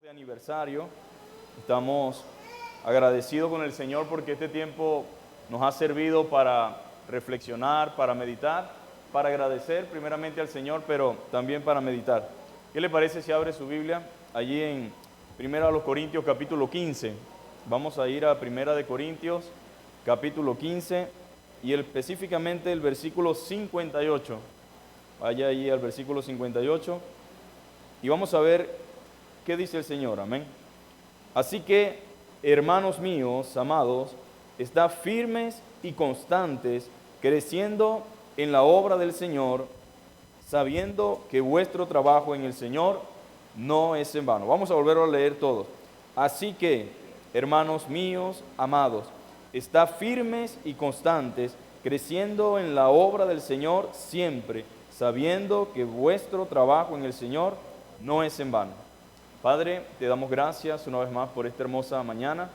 De aniversario. Estamos agradecidos con el Señor porque este tiempo nos ha servido para reflexionar, para meditar, para agradecer primeramente al Señor, pero también para meditar. ¿Qué le parece si abre su Biblia allí en 1 Corintios capítulo 15? Vamos a ir a 1 Corintios capítulo 15 y específicamente el versículo 58. Vaya allí al versículo 58 y vamos a ver ¿qué dice el Señor? Amén. Así que, hermanos míos, amados, estad firmes y constantes, creciendo en la obra del Señor, sabiendo que vuestro trabajo en el Señor no es en vano. Vamos a volver a leer todos. Así que, hermanos míos, amados, estad firmes y constantes, creciendo en la obra del Señor siempre, sabiendo que vuestro trabajo en el Señor no es en vano. Padre, te damos gracias una vez más por esta hermosa mañana.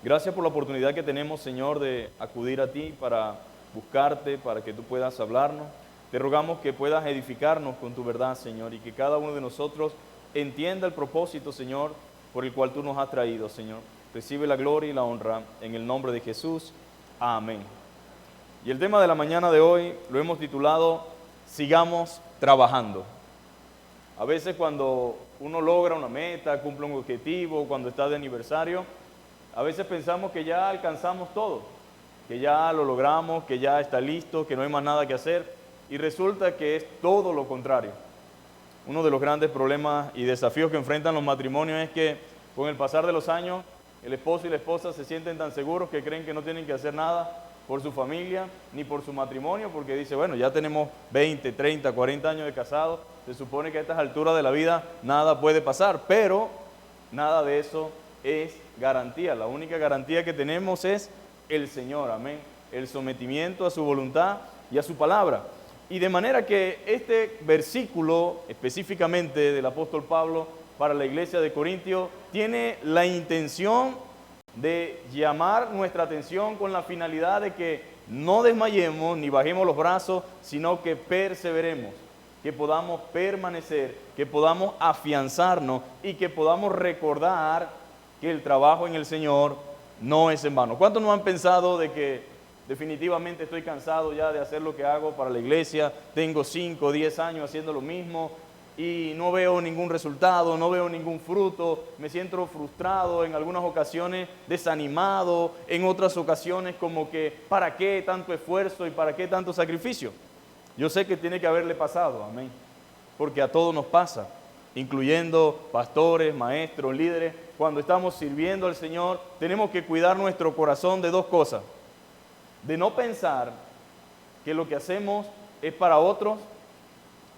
Gracias por la oportunidad que tenemos, Señor, de acudir a ti para buscarte, para que tú puedas hablarnos. Te rogamos que puedas edificarnos con tu verdad, Señor, y que cada uno de nosotros entienda el propósito, Señor, por el cual tú nos has traído, Señor. Recibe la gloria y la honra en el nombre de Jesús. Amén. Y el tema de la mañana de hoy lo hemos titulado Sigamos trabajando. A veces cuando uno logra una meta, cumple un objetivo, cuando está de aniversario, a veces pensamos que ya alcanzamos todo, que ya lo logramos, que ya está listo, que no hay más nada que hacer, y resulta que es todo lo contrario. Uno de los grandes problemas y desafíos que enfrentan los matrimonios es que con el pasar de los años, el esposo y la esposa se sienten tan seguros que creen que no tienen que hacer nada por su familia ni por su matrimonio, porque dice, bueno, ya tenemos 20, 30, 40 años de casados, se supone que a estas alturas de la vida nada puede pasar, pero nada de eso es garantía. La única garantía que tenemos es el Señor, amén, el sometimiento a su voluntad y a su palabra. Y de manera que este versículo específicamente del apóstol Pablo para la iglesia de Corintios tiene la intención de llamar nuestra atención con la finalidad de que no desmayemos ni bajemos los brazos, sino que perseveremos, que podamos permanecer, que podamos afianzarnos y que podamos recordar que el trabajo en el Señor no es en vano. ¿Cuántos no han pensado de que definitivamente estoy cansado ya de hacer lo que hago para la iglesia? Tengo 5 o 10 años haciendo lo mismo y no veo ningún resultado, no veo ningún fruto, me siento frustrado, en algunas ocasiones desanimado, en otras ocasiones como que ¿para qué tanto esfuerzo y para qué tanto sacrificio? Yo sé que tiene que haberle pasado, amén, porque a todos nos pasa, incluyendo pastores, maestros, líderes. Cuando estamos sirviendo al Señor, tenemos que cuidar nuestro corazón de dos cosas: de no pensar que lo que hacemos es para otros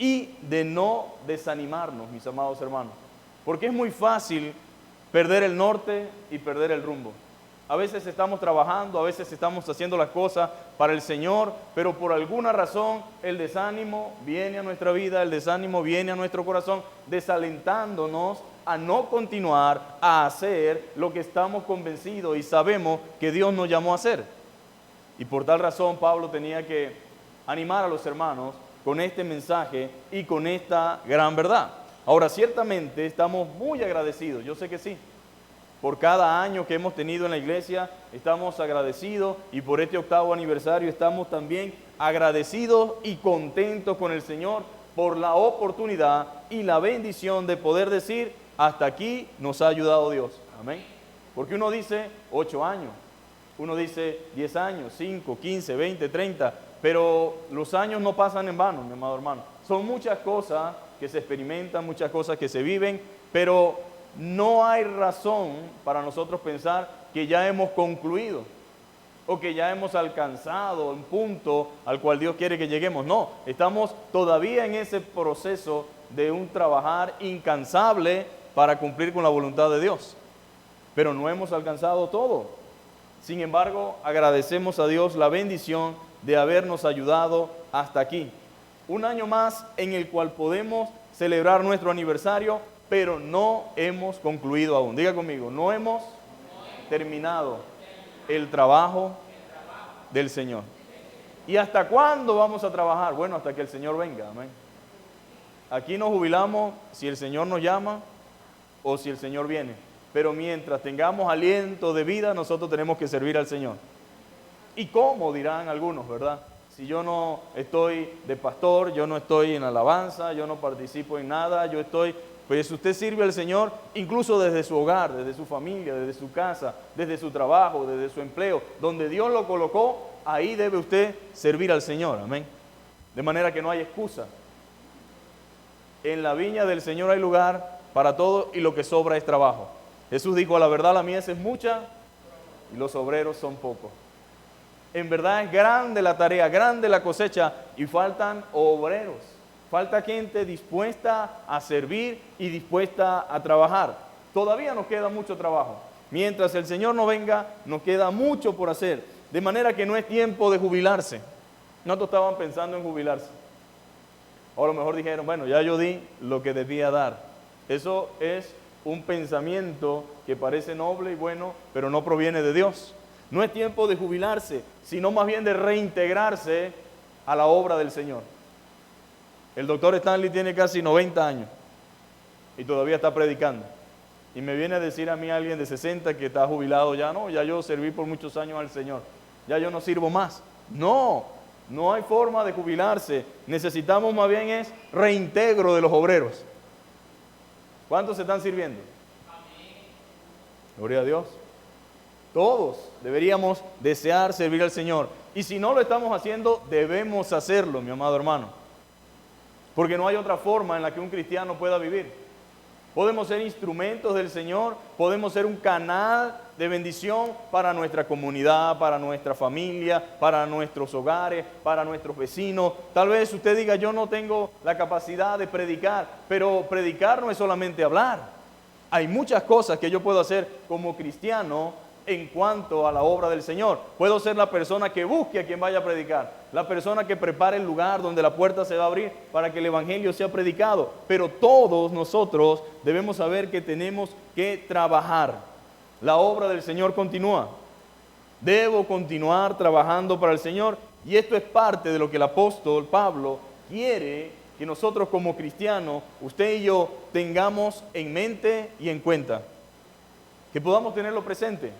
y de no desanimarnos, mis amados hermanos, porque es muy fácil perder el norte y perder el rumbo. A veces estamos trabajando, a veces estamos haciendo las cosas para el Señor, pero por alguna razón el desánimo viene a nuestra vida, el desánimo viene a nuestro corazón, desalentándonos a no continuar a hacer lo que estamos convencidos y sabemos que Dios nos llamó a hacer. Y por tal razón Pablo tenía que animar a los hermanos con este mensaje y con esta gran verdad. Ahora, ciertamente estamos muy agradecidos, yo sé que sí. Por cada año que hemos tenido en la iglesia, estamos agradecidos, y por este 8º aniversario estamos también agradecidos y contentos con el Señor por la oportunidad y la bendición de poder decir, hasta aquí nos ha ayudado Dios. Amén. Porque uno dice 8 años, uno dice 10 años, 5, 15, 20, 30, pero los años no pasan en vano, mi amado hermano. Son muchas cosas que se experimentan, muchas cosas que se viven, pero no hay razón para nosotros pensar que ya hemos concluido o que ya hemos alcanzado un punto al cual Dios quiere que lleguemos. No, estamos todavía en ese proceso de un trabajar incansable para cumplir con la voluntad de Dios, pero no hemos alcanzado todo. Sin embargo, agradecemos a Dios la bendición de habernos ayudado hasta aquí. Un año más en el cual podemos celebrar nuestro aniversario, pero no hemos concluido aún. Diga conmigo, no hemos terminado el trabajo del Señor. ¿Y hasta cuándo vamos a trabajar? Bueno, hasta que el Señor venga, amén. Aquí nos jubilamos si el Señor nos llama, o si el Señor viene. Pero mientras tengamos aliento de vida, nosotros tenemos que servir al Señor. ¿Y cómo? Dirán algunos, ¿verdad? Si yo no estoy de pastor, yo no estoy en alabanza, yo no participo en nada, yo estoy... Pues usted sirve al Señor incluso desde su hogar, desde su familia, desde su casa, desde su trabajo, desde su empleo. Donde Dios lo colocó, ahí debe usted servir al Señor. Amén. De manera que no hay excusa. En la viña del Señor hay lugar para todo y lo que sobra es trabajo. Jesús dijo, a la verdad la mies es mucha y los obreros son pocos. En verdad es grande la tarea, grande la cosecha y faltan obreros. Falta gente dispuesta a servir y dispuesta a trabajar. Todavía nos queda mucho trabajo. Mientras el Señor no venga, nos queda mucho por hacer. De manera que no es tiempo de jubilarse. ¿Cuántos estaban pensando en jubilarse? O a lo mejor dijeron, bueno, ya yo di lo que debía dar. Eso es un pensamiento que parece noble y bueno, pero no proviene de Dios. No es tiempo de jubilarse, sino más bien de reintegrarse a la obra del Señor. El doctor Stanley tiene casi 90 años y todavía está predicando. Y me viene a decir a mí alguien de 60 que está jubilado ya, no, ya yo serví por muchos años al Señor, ya yo no sirvo más. No, no hay forma de jubilarse. Necesitamos más bien es reintegro de los obreros. ¿Cuántos se están sirviendo? Gloria a Dios. Todos deberíamos desear servir al Señor. Y si no lo estamos haciendo, debemos hacerlo, mi amado hermano. Porque no hay otra forma en la que un cristiano pueda vivir. Podemos ser instrumentos del Señor, podemos ser un canal de bendición para nuestra comunidad, para nuestra familia, para nuestros hogares, para nuestros vecinos. Tal vez usted diga, yo no tengo la capacidad de predicar, pero predicar no es solamente hablar. Hay muchas cosas que yo puedo hacer como cristiano en cuanto a la obra del Señor. Puedo ser la persona que busque a quien vaya a predicar, la persona que prepare el lugar donde la puerta se va a abrir para que el Evangelio sea predicado. Pero todos nosotros debemos saber que tenemos que trabajar. La obra del Señor continúa. Debo continuar trabajando para el Señor, y esto es parte de lo que el apóstol Pablo quiere que nosotros como cristianos, usted y yo, tengamos en mente y en cuenta. Que podamos tenerlo presente.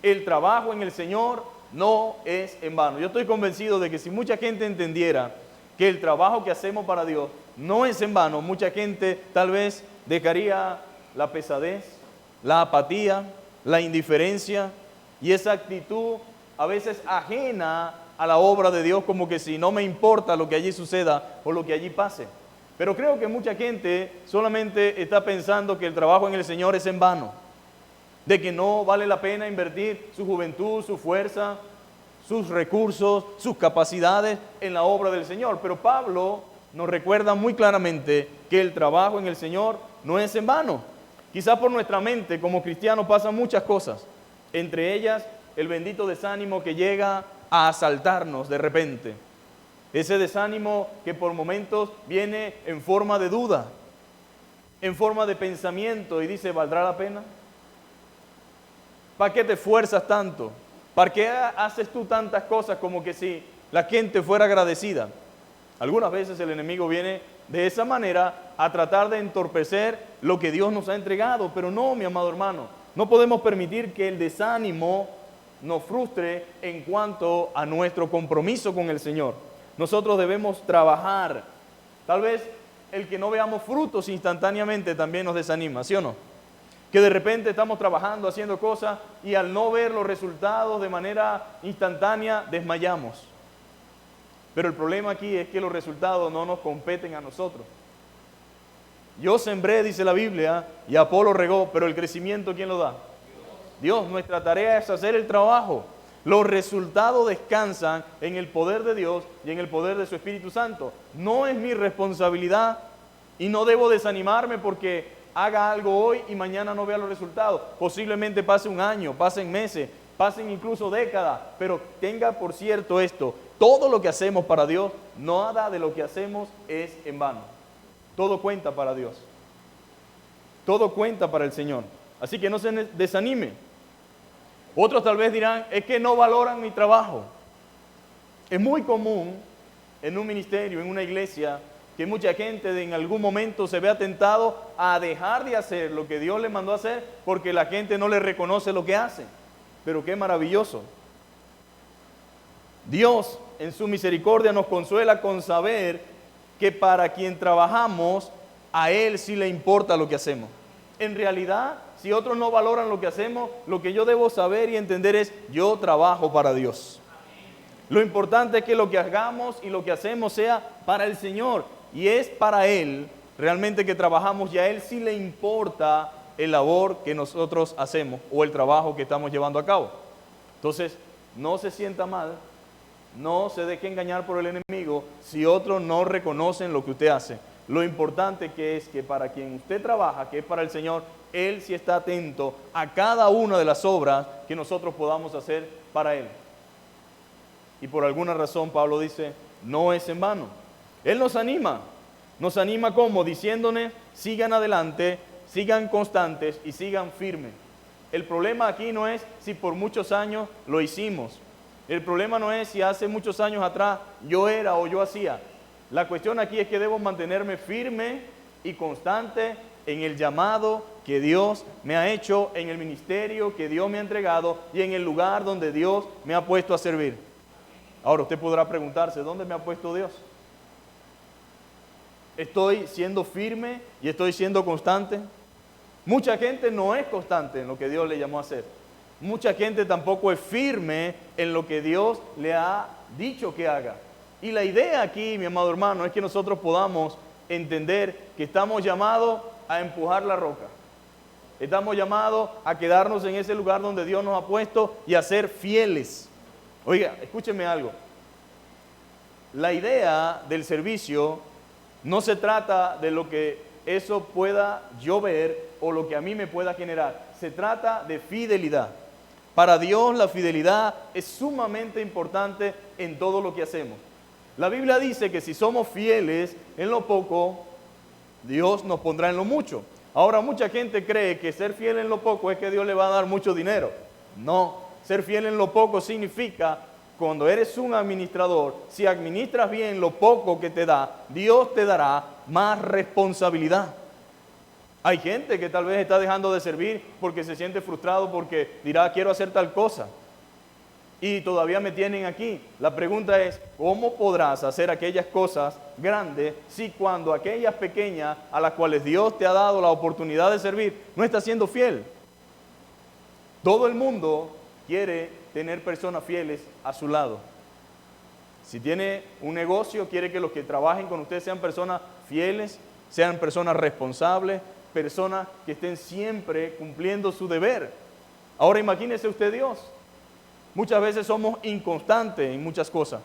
El trabajo en el Señor no es en vano. Yo estoy convencido de que si mucha gente entendiera que el trabajo que hacemos para Dios no es en vano, mucha gente tal vez dejaría la pesadez, la apatía, la indiferencia y esa actitud a veces ajena a la obra de Dios, como que si no me importa lo que allí suceda o lo que allí pase. Pero creo que mucha gente solamente está pensando que el trabajo en el Señor es en vano, de que no vale la pena invertir su juventud, su fuerza, sus recursos, sus capacidades en la obra del Señor. Pero Pablo nos recuerda muy claramente que el trabajo en el Señor no es en vano. Quizás por nuestra mente como cristianos pasan muchas cosas, entre ellas el bendito desánimo que llega a asaltarnos de repente. Ese desánimo que por momentos viene en forma de duda, en forma de pensamiento y dice, ¿valdrá la pena? ¿Para qué te esfuerzas tanto? ¿Para qué haces tú tantas cosas como que si la gente fuera agradecida? Algunas veces el enemigo viene de esa manera a tratar de entorpecer lo que Dios nos ha entregado. Pero no, mi amado hermano, no podemos permitir que el desánimo nos frustre en cuanto a nuestro compromiso con el Señor. Nosotros debemos trabajar. Tal vez el que no veamos frutos instantáneamente también nos desanima, ¿sí o no? Que de repente estamos trabajando, haciendo cosas y al no ver los resultados de manera instantánea, desmayamos. Pero el problema aquí es que los resultados no nos competen a nosotros. Yo sembré, dice la Biblia, y Apolo regó, pero el crecimiento, ¿quién lo da? Dios. Nuestra tarea es hacer el trabajo. Los resultados descansan en el poder de Dios y en el poder de su Espíritu Santo. No es mi responsabilidad y no debo desanimarme porque haga algo hoy y mañana no vea los resultados. Posiblemente pase un año, pasen meses, pasen incluso décadas, pero tenga por cierto esto: todo lo que hacemos para Dios, nada de lo que hacemos es en vano. Todo cuenta para Dios. Todo cuenta para el Señor. Así que no se desanime. Otros tal vez dirán, es que no valoran mi trabajo. Es muy común en un ministerio, en una iglesia, que mucha gente en algún momento se vea tentado a dejar de hacer lo que Dios le mandó a hacer porque la gente no le reconoce lo que hace. Pero qué maravilloso. Dios en su misericordia nos consuela con saber que para quien trabajamos, a Él sí le importa lo que hacemos. En realidad, si otros no valoran lo que hacemos, lo que yo debo saber y entender es, yo trabajo para Dios. Lo importante es que lo que hagamos y lo que hacemos sea para el Señor. Y es para Él realmente que trabajamos y a Él sí le importa el labor que nosotros hacemos o el trabajo que estamos llevando a cabo. Entonces, no se sienta mal, no se deje engañar por el enemigo si otros no reconocen lo que usted hace. Lo importante que es que para quien usted trabaja, que es para el Señor, Él sí está atento a cada una de las obras que nosotros podamos hacer para Él. Y por alguna razón Pablo dice, no es en vano. Él nos anima ¿cómo? Diciéndonos, sigan adelante, sigan constantes y sigan firmes. El problema aquí no es si por muchos años lo hicimos. El problema no es si hace muchos años atrás yo era o yo hacía. La cuestión aquí es que debo mantenerme firme y constante en el llamado que Dios me ha hecho, en el ministerio que Dios me ha entregado y en el lugar donde Dios me ha puesto a servir. Ahora usted podrá preguntarse, ¿dónde me ha puesto Dios? ¿Estoy siendo firme y estoy siendo constante? Mucha gente no es constante en lo que Dios le llamó a hacer. Mucha gente tampoco es firme en lo que Dios le ha dicho que haga. Y la idea aquí, mi amado hermano, es que nosotros podamos entender que estamos llamados a empujar la roca. Estamos llamados a quedarnos en ese lugar donde Dios nos ha puesto y a ser fieles. Oiga, escúcheme algo. La idea del servicio no se trata de lo que eso pueda yo ver o lo que a mí me pueda generar. Se trata de fidelidad. Para Dios la fidelidad es sumamente importante en todo lo que hacemos. La Biblia dice que si somos fieles en lo poco, Dios nos pondrá en lo mucho. Ahora mucha gente cree que ser fiel en lo poco es que Dios le va a dar mucho dinero. No, ser fiel en lo poco significa cuando eres un administrador, si administras bien lo poco que te da, Dios te dará más responsabilidad. Hay gente que tal vez está dejando de servir porque se siente frustrado porque dirá, quiero hacer tal cosa. Y todavía me tienen aquí. La pregunta es, ¿cómo podrás hacer aquellas cosas grandes si cuando aquellas pequeñas a las cuales Dios te ha dado la oportunidad de servir, no estás siendo fiel? Todo el mundo quiere tener personas fieles a su lado. Si tiene un negocio, quiere que los que trabajen con usted sean personas fieles, sean personas responsables, personas que estén siempre cumpliendo su deber. Ahora imagínese usted Dios. Muchas veces somos inconstantes en muchas cosas.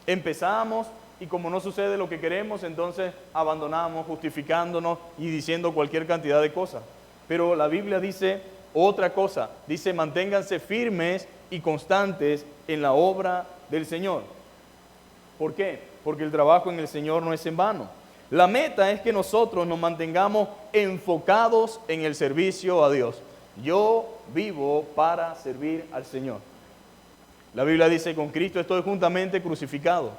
Empezamos y como no sucede lo que queremos, entonces abandonamos, justificándonos y diciendo cualquier cantidad de cosas. Pero la Biblia dice otra cosa. Dice, manténganse firmes y constantes en la obra del Señor. ¿Por qué? Porque el trabajo en el Señor no es en vano. La meta es que nosotros nos mantengamos enfocados en el servicio a Dios. Yo vivo para servir al Señor. La Biblia dice, con Cristo estoy juntamente crucificado.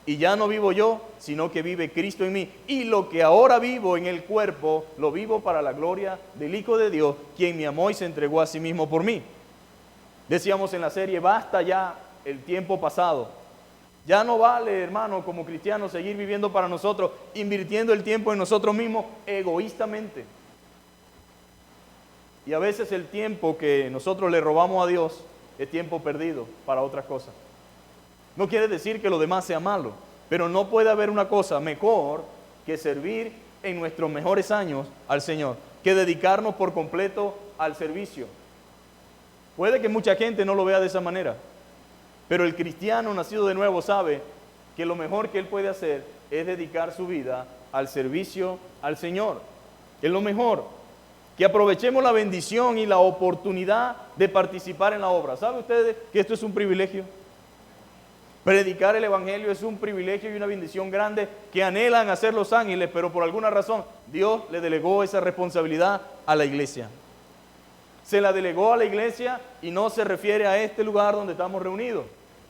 Y ya no vivo yo, sino que vive Cristo en mí. Y lo que ahora vivo en el cuerpo, lo vivo para la gloria del Hijo de Dios, quien me amó y se entregó a sí mismo por mí. Decíamos en la serie, basta ya el tiempo pasado. Ya no vale, hermano, como cristianos, seguir viviendo para nosotros, invirtiendo el tiempo en nosotros mismos egoístamente. Y a veces el tiempo que nosotros le robamos a Dios es tiempo perdido para otras cosas. No quiere decir que lo demás sea malo, pero no puede haber una cosa mejor que servir en nuestros mejores años al Señor, que dedicarnos por completo al servicio. Puede que mucha gente no lo vea de esa manera, pero el cristiano nacido de nuevo sabe que lo mejor que él puede hacer es dedicar su vida al servicio al Señor. Es lo mejor. Que aprovechemos la bendición y la oportunidad de participar en la obra. ¿Sabe ustedes que esto es un privilegio? Predicar el Evangelio es un privilegio y una bendición grande que anhelan hacer los ángeles, pero por alguna razón Dios le delegó esa responsabilidad a la iglesia. Se la delegó a la iglesia y no se refiere a este lugar donde estamos reunidos.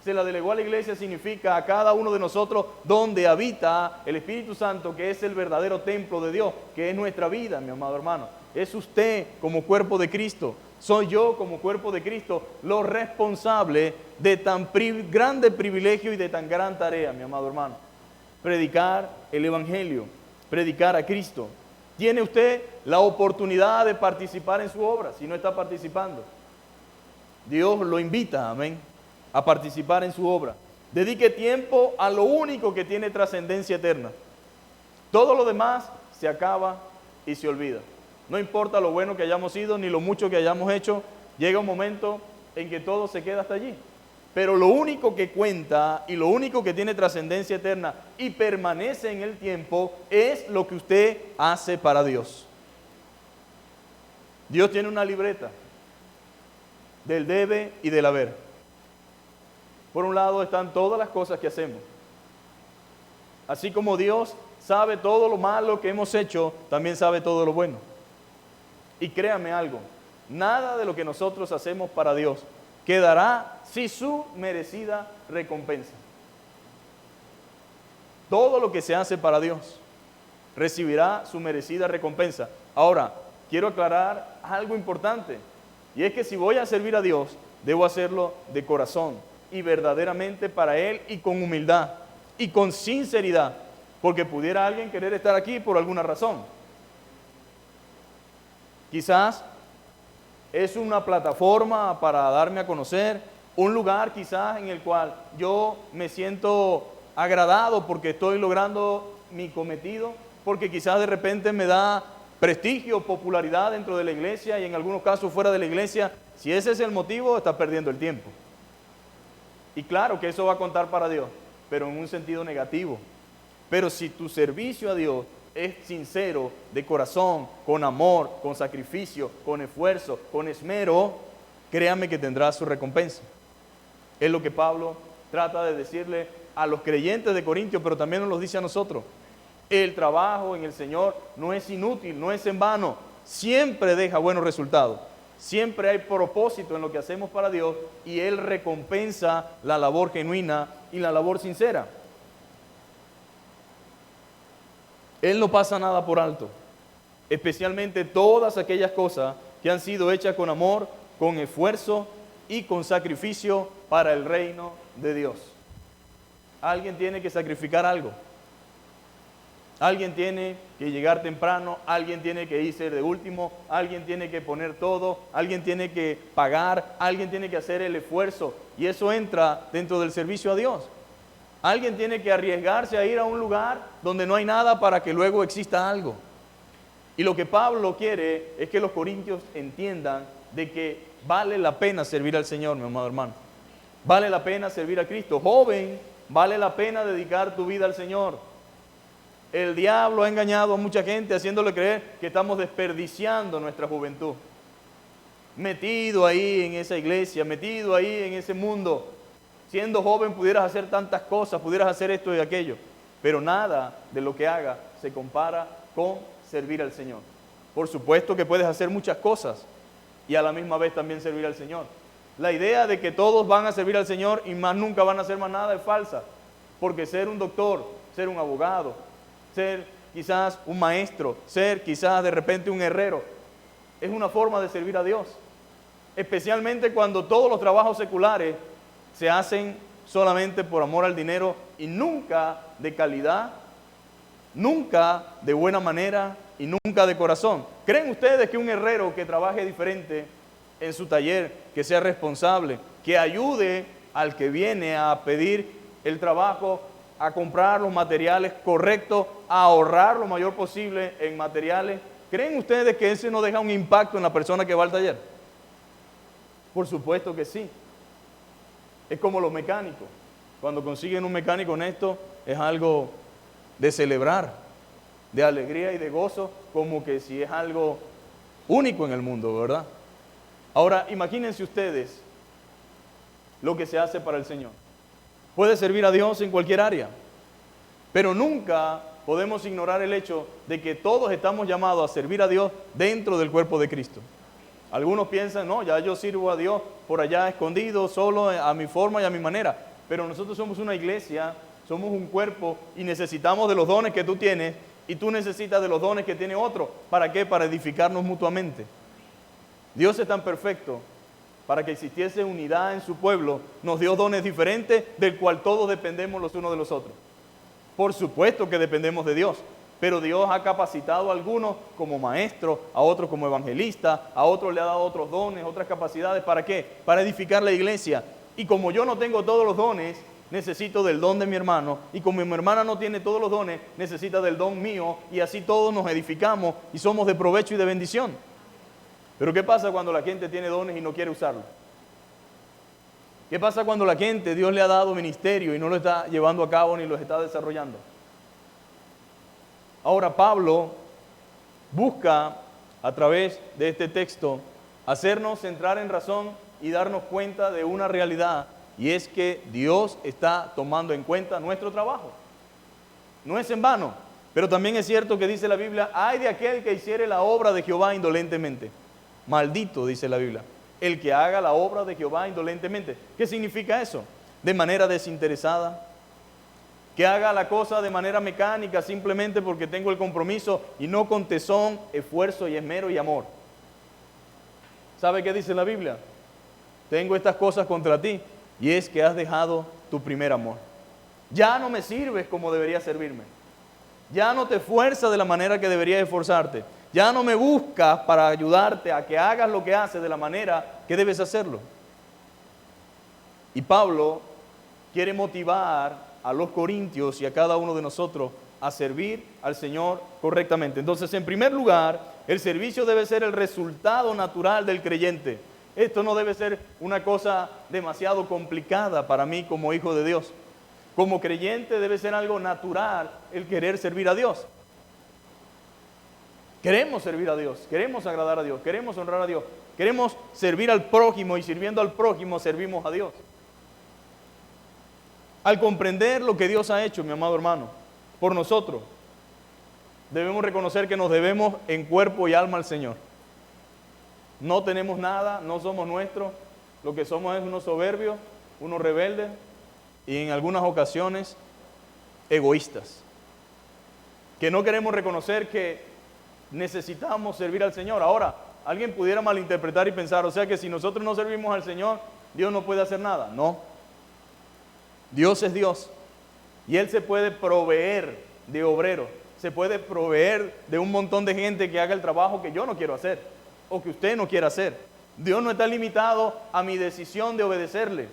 Se la delegó a la iglesia significa a cada uno de nosotros donde habita el Espíritu Santo, que es el verdadero templo de Dios, que es nuestra vida, mi amado hermano. Es usted como cuerpo de Cristo, soy yo como cuerpo de Cristo, los responsables de tan grande privilegio y de tan gran tarea, mi amado hermano. Predicar el Evangelio, predicar a Cristo. Tiene usted la oportunidad de participar en su obra, si no está participando. Dios lo invita, amén, a participar en su obra. Dedique tiempo a lo único que tiene trascendencia eterna. Todo lo demás se acaba y se olvida. No importa lo bueno que hayamos sido ni lo mucho que hayamos hecho, llega un momento en que todo se queda hasta allí. Pero lo único que cuenta y lo único que tiene trascendencia eterna y permanece en el tiempo es lo que usted hace para Dios. Dios tiene una libreta del debe y del haber. Por un lado están todas las cosas que hacemos. Así como Dios sabe todo lo malo que hemos hecho, también sabe todo lo bueno. Y créame algo, nada de lo que nosotros hacemos para Dios quedará sin su merecida recompensa. Todo lo que se hace para Dios recibirá su merecida recompensa. Ahora, quiero aclarar algo importante, y es que si voy a servir a Dios, debo hacerlo de corazón y verdaderamente para Él y con humildad y con sinceridad, porque pudiera alguien querer estar aquí por alguna razón. Quizás es una plataforma para darme a conocer, un lugar quizás en el cual yo me siento agradado porque estoy logrando mi cometido, porque quizás de repente me da prestigio, popularidad dentro de la iglesia y en algunos casos fuera de la iglesia. Si ese es el motivo, estás perdiendo el tiempo. Y claro que eso va a contar para Dios, pero en un sentido negativo. Pero si tu servicio a Dios es sincero, de corazón, con amor, con sacrificio, con esfuerzo, con esmero, créame que tendrás su recompensa. Es lo que Pablo trata de decirle a los creyentes de Corintios, pero también nos lo dice a nosotros. El trabajo en el Señor no es inútil, no es en vano, siempre deja buenos resultados. Siempre hay propósito en lo que hacemos para Dios y Él recompensa la labor genuina y la labor sincera. Él no pasa nada por alto, especialmente todas aquellas cosas que han sido hechas con amor, con esfuerzo y con sacrificio para el reino de Dios. Alguien tiene que sacrificar algo. Alguien tiene que llegar temprano, alguien tiene que irse de último, alguien tiene que poner todo, alguien tiene que pagar, alguien tiene que hacer el esfuerzo. Y eso entra dentro del servicio a Dios. Alguien tiene que arriesgarse a ir a un lugar donde no hay nada para que luego exista algo. Y lo que Pablo quiere es que los corintios entiendan de que vale la pena servir al Señor, mi amado hermano. Vale la pena servir a Cristo. Joven, vale la pena dedicar tu vida al Señor. El diablo ha engañado a mucha gente haciéndole creer que estamos desperdiciando nuestra juventud. Metido ahí en esa iglesia, metido ahí en ese mundo. Siendo joven pudieras hacer tantas cosas, pudieras hacer esto y aquello, pero nada de lo que haga se compara con servir al Señor. Por supuesto que puedes hacer muchas cosas y a la misma vez también servir al Señor. La idea de que todos van a servir al Señor y más nunca van a hacer más nada es falsa, porque ser un doctor, ser un abogado, ser quizás un maestro, ser quizás de repente un herrero, es una forma de servir a Dios, especialmente cuando todos los trabajos seculares se hacen solamente por amor al dinero y nunca de calidad, nunca de buena manera y nunca de corazón. ¿Creen ustedes que un herrero que trabaje diferente en su taller, que sea responsable, que ayude al que viene a pedir el trabajo, a comprar los materiales correctos, a ahorrar lo mayor posible en materiales, creen ustedes que ese no deja un impacto en la persona que va al taller? Por supuesto que sí. Es como los mecánicos. Cuando consiguen un mecánico honesto, es algo de celebrar, de alegría y de gozo, como que si es algo único en el mundo, ¿verdad? Ahora, imagínense ustedes lo que se hace para el Señor. Puede servir a Dios en cualquier área, pero nunca podemos ignorar el hecho de que todos estamos llamados a servir a Dios dentro del cuerpo de Cristo. Algunos piensan, no, ya yo sirvo a Dios por allá escondido, solo a mi forma y a mi manera. pero nosotros somos una iglesia, somos un cuerpo y necesitamos de los dones que tú tienes y tú necesitas de los dones que tiene otro. ¿Para qué? Para edificarnos mutuamente. Dios es tan perfecto, para que existiese unidad en su pueblo, nos dio dones diferentes del cual todos dependemos los unos de los otros. Por supuesto que dependemos de Dios, pero Dios ha capacitado a algunos como maestros, a otros como evangelistas, a otros le ha dado otros dones, otras capacidades. ¿Para qué? Para edificar la iglesia. Y como yo no tengo todos los dones, necesito del don de mi hermano, y como mi hermana no tiene todos los dones, necesita del don mío, y así todos nos edificamos y somos de provecho y de bendición. Pero ¿qué pasa cuando la gente tiene dones y no quiere usarlos? ¿Qué pasa cuando la gente, Dios le ha dado ministerio y no lo está llevando a cabo ni lo está desarrollando? Ahora Pablo busca, a través de este texto, hacernos centrar en razón y darnos cuenta de una realidad, y es que Dios está tomando en cuenta nuestro trabajo. No es en vano, pero también es cierto que dice la Biblia, ay de aquel que hiciere la obra de Jehová indolentemente. Maldito, dice la Biblia, el que haga la obra de Jehová indolentemente. ¿Qué significa eso? De manera desinteresada. Que haga la cosa de manera mecánica simplemente porque tengo el compromiso y no con tesón, esfuerzo y esmero y amor. ¿Sabe qué dice la Biblia? Tengo estas cosas contra ti, y es que has dejado tu primer amor. Ya no me sirves como deberías servirme. Ya no te esfuerzas de la manera que deberías esforzarte. Ya no me buscas para ayudarte a que hagas lo que haces de la manera que debes hacerlo. Y Pablo quiere motivar a los corintios y a cada uno de nosotros a servir al Señor correctamente. Entonces, en primer lugar, el servicio debe ser el resultado natural del creyente. Esto no debe ser una cosa demasiado complicada para mí como hijo de Dios. Como creyente debe ser algo natural el querer servir a Dios. Queremos servir a Dios, queremos agradar a Dios, queremos honrar a Dios, queremos servir al prójimo, y sirviendo al prójimo servimos a Dios. Al comprender lo que Dios ha hecho, mi amado hermano, por nosotros, debemos reconocer que nos debemos en cuerpo y alma al Señor. No tenemos nada, no somos nuestros, lo que somos es unos soberbios, unos rebeldes y en algunas ocasiones egoístas, que no queremos reconocer que necesitamos servir al Señor. Ahora, alguien pudiera malinterpretar y pensar, o sea que si nosotros no servimos al Señor, Dios no puede hacer nada. No. Dios es Dios y Él se puede proveer de obreros, se puede proveer de un montón de gente que haga el trabajo que yo no quiero hacer o que usted no quiera hacer. Dios no está limitado a mi decisión de obedecerle,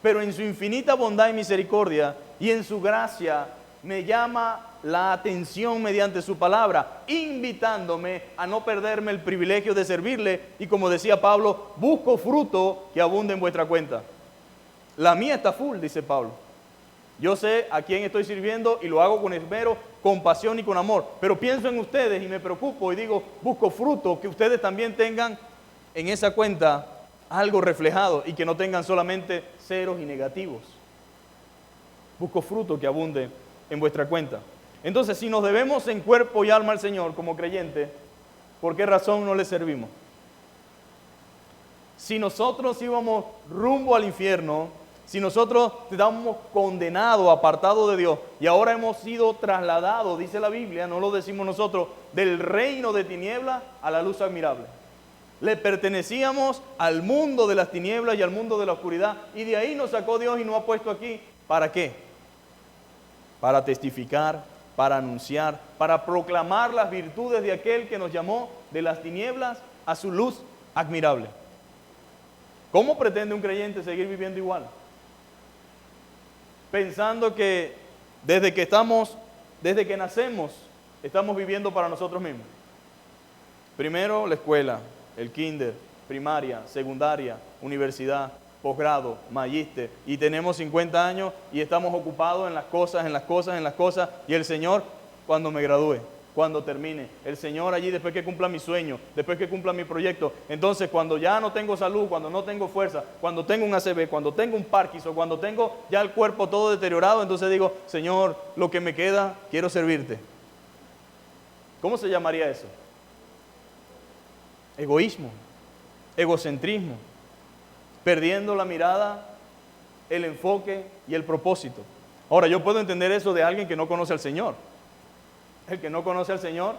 pero en su infinita bondad y misericordia y en su gracia me llama la atención mediante su palabra, invitándome a no perderme el privilegio de servirle, y como decía Pablo, busco fruto que abunde en vuestra cuenta. La mía está full, dice Pablo. Yo sé a quién estoy sirviendo y lo hago con esmero, con pasión y con amor, pero pienso en ustedes y me preocupo y digo, busco fruto, que ustedes también tengan en esa cuenta algo reflejado y que no tengan solamente ceros y negativos. Busco fruto que abunde en vuestra cuenta. Entonces, si nos debemos en cuerpo y alma al Señor como creyentes, ¿por qué razón no le servimos? Si nosotros íbamos rumbo al infierno, si nosotros estábamos condenados, apartados de Dios, y ahora hemos sido trasladados, dice la Biblia, no lo decimos nosotros, del reino de tinieblas a la luz admirable. Le pertenecíamos al mundo de las tinieblas y al mundo de la oscuridad, y de ahí nos sacó Dios y nos ha puesto aquí. ¿Para qué? Para testificar, para anunciar, para proclamar las virtudes de aquel que nos llamó de las tinieblas a su luz admirable. ¿Cómo pretende un creyente seguir viviendo igual? Pensando que desde que nacemos, estamos viviendo para nosotros mismos. Primero la escuela, el kinder, primaria, secundaria, universidad, posgrado, magíster, y tenemos 50 años y estamos ocupados en las cosas, y el Señor cuando me gradúe, cuando termine, el Señor allí después que cumpla mi sueño, después que cumpla mi proyecto. Entonces cuando ya no tengo salud, cuando no tengo fuerza, cuando tengo un ACV, cuando tengo un Parkinson, cuando tengo ya el cuerpo todo deteriorado, entonces digo, Señor, lo que me queda, quiero servirte. ¿Cómo se llamaría eso? Egoísmo, egocentrismo, perdiendo la mirada el enfoque y el propósito. Ahora, yo puedo entender eso de alguien que no conoce al Señor. El que no conoce al Señor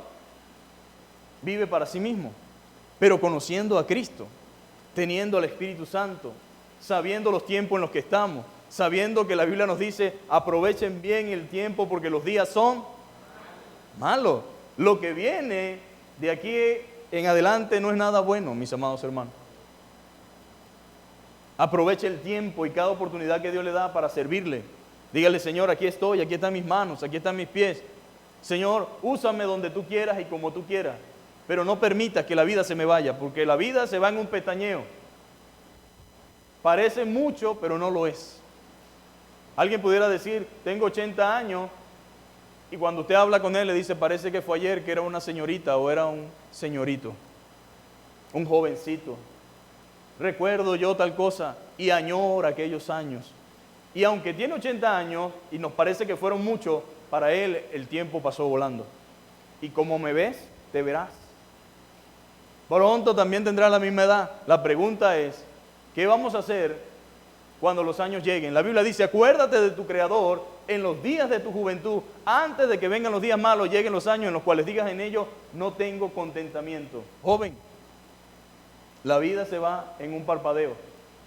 vive para sí mismo, pero conociendo a Cristo, teniendo al Espíritu Santo, sabiendo los tiempos en los que estamos, sabiendo que la Biblia nos dice, aprovechen bien el tiempo porque los días son malos. Lo que viene de aquí en adelante no es nada bueno, mis amados hermanos. Aproveche el tiempo y cada oportunidad que Dios le da para servirle. Dígale, Señor, aquí estoy, aquí están mis manos, aquí están mis pies. Señor, úsame donde tú quieras y como tú quieras, pero no permitas que la vida se me vaya, porque la vida se va en un pestañeo. Parece mucho, pero no lo es. Alguien pudiera decir, tengo 80 años, y cuando usted habla con él le dice, parece que fue ayer que era una señorita o era un señorito, un jovencito. Recuerdo yo tal cosa y añora aquellos años. Y aunque tiene 80 años y nos parece que fueron muchos, para él el tiempo pasó volando. Y como me ves, te verás. Pronto también tendrás la misma edad. La pregunta es, ¿qué vamos a hacer cuando los años lleguen? La Biblia dice, acuérdate de tu Creador en los días de tu juventud, antes de que vengan los días malos, lleguen los años en los cuales digas en ellos, no tengo contentamiento. Joven, la vida se va en un parpadeo.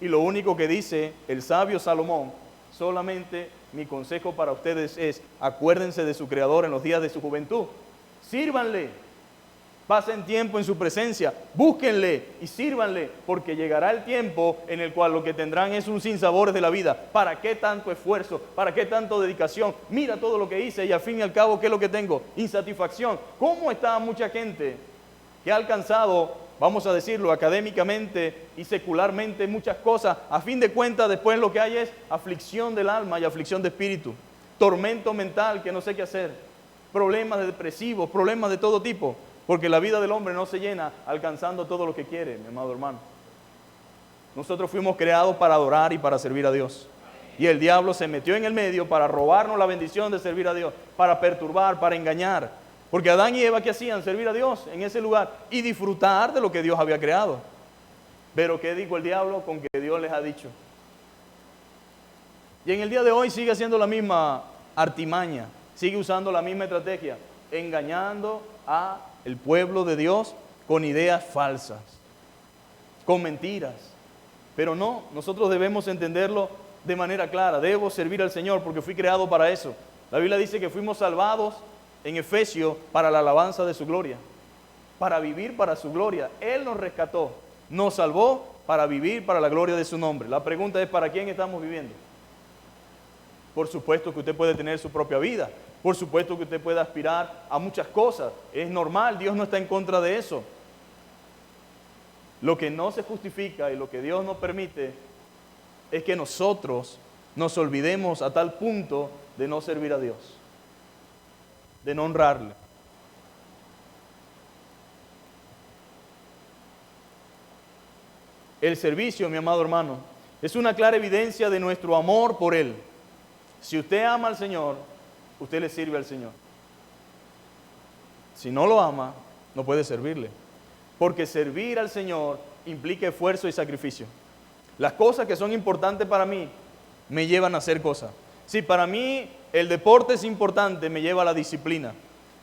Y lo único que dice el sabio Salomón, solamente mi consejo para ustedes es, acuérdense de su Creador en los días de su juventud. Sírvanle, pasen tiempo en su presencia, búsquenle y sírvanle, porque llegará el tiempo en el cual lo que tendrán es un sinsabores de la vida. ¿Para qué tanto esfuerzo? ¿Para qué tanto dedicación? Mira todo lo que hice y al fin y al cabo, ¿qué es lo que tengo? Insatisfacción. ¿Cómo está mucha gente que ha alcanzado, vamos a decirlo, académicamente y secularmente muchas cosas? A fin de cuentas, después lo que hay es aflicción del alma y aflicción de espíritu, tormento mental que no sé qué hacer, problemas depresivos, problemas de todo tipo, porque la vida del hombre no se llena alcanzando todo lo que quiere, mi amado hermano. Nosotros fuimos creados para adorar y para servir a Dios. Y el diablo se metió en el medio para robarnos la bendición de servir a Dios, para perturbar, para engañar. Porque Adán y Eva, ¿qué hacían? Servir a Dios en ese lugar y disfrutar de lo que Dios había creado. Pero ¿qué dijo el diablo? Con que Dios les ha dicho. Y en el día de hoy sigue haciendo la misma artimaña, sigue usando la misma estrategia, engañando a el pueblo de Dios con ideas falsas, con mentiras. Pero no, nosotros debemos entenderlo de manera clara. Debo servir al Señor porque fui creado para eso. La Biblia dice que fuimos salvados en Efesios para la alabanza de su gloria, para vivir para su gloria. Él nos rescató, nos salvó para vivir para la gloria de su nombre. La pregunta es, ¿para quién estamos viviendo? Por supuesto que usted puede tener su propia vida, por supuesto que usted puede aspirar a muchas cosas, es normal, Dios no está en contra de eso. Lo que no se justifica y lo que Dios no permite es que nosotros nos olvidemos a tal punto de no servir a Dios, de no honrarle. El servicio, mi amado hermano, es una clara evidencia de nuestro amor por Él. Si usted ama al Señor, usted le sirve al Señor. Si no lo ama, no puede servirle. Porque servir al Señor implica esfuerzo y sacrificio. Las cosas que son importantes para mí me llevan a hacer cosas. Si para mí el deporte es importante, me lleva a la disciplina,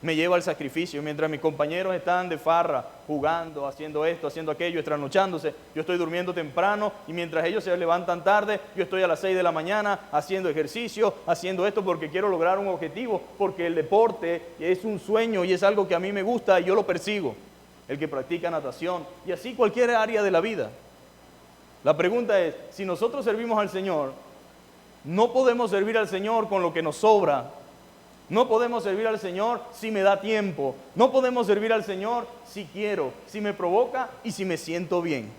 me lleva al sacrificio. Mientras mis compañeros están de farra, jugando, haciendo esto, haciendo aquello, trasnochándose, yo estoy durmiendo temprano y mientras ellos se levantan tarde, yo estoy a las 6 de la mañana haciendo ejercicio, haciendo esto porque quiero lograr un objetivo, porque el deporte es un sueño y es algo que a mí me gusta y yo lo persigo. El que practica natación y así cualquier área de la vida. La pregunta es, si nosotros servimos al Señor, no podemos servir al Señor con lo que nos sobra. No podemos servir al Señor si me da tiempo. No podemos servir al Señor si quiero, si me provoca y si me siento bien.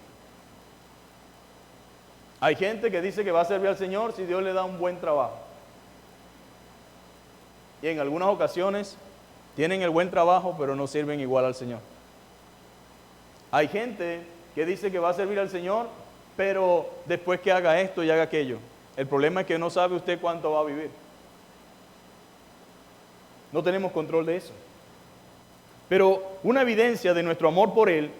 Hay gente que dice que va a servir al Señor si Dios le da un buen trabajo. Y en algunas ocasiones tienen el buen trabajo, pero no sirven igual al Señor. Hay gente que dice que va a servir al Señor, pero después que haga esto y haga aquello. El problema es que no sabe usted cuánto va a vivir. No tenemos control de eso. Pero una evidencia de nuestro amor por Él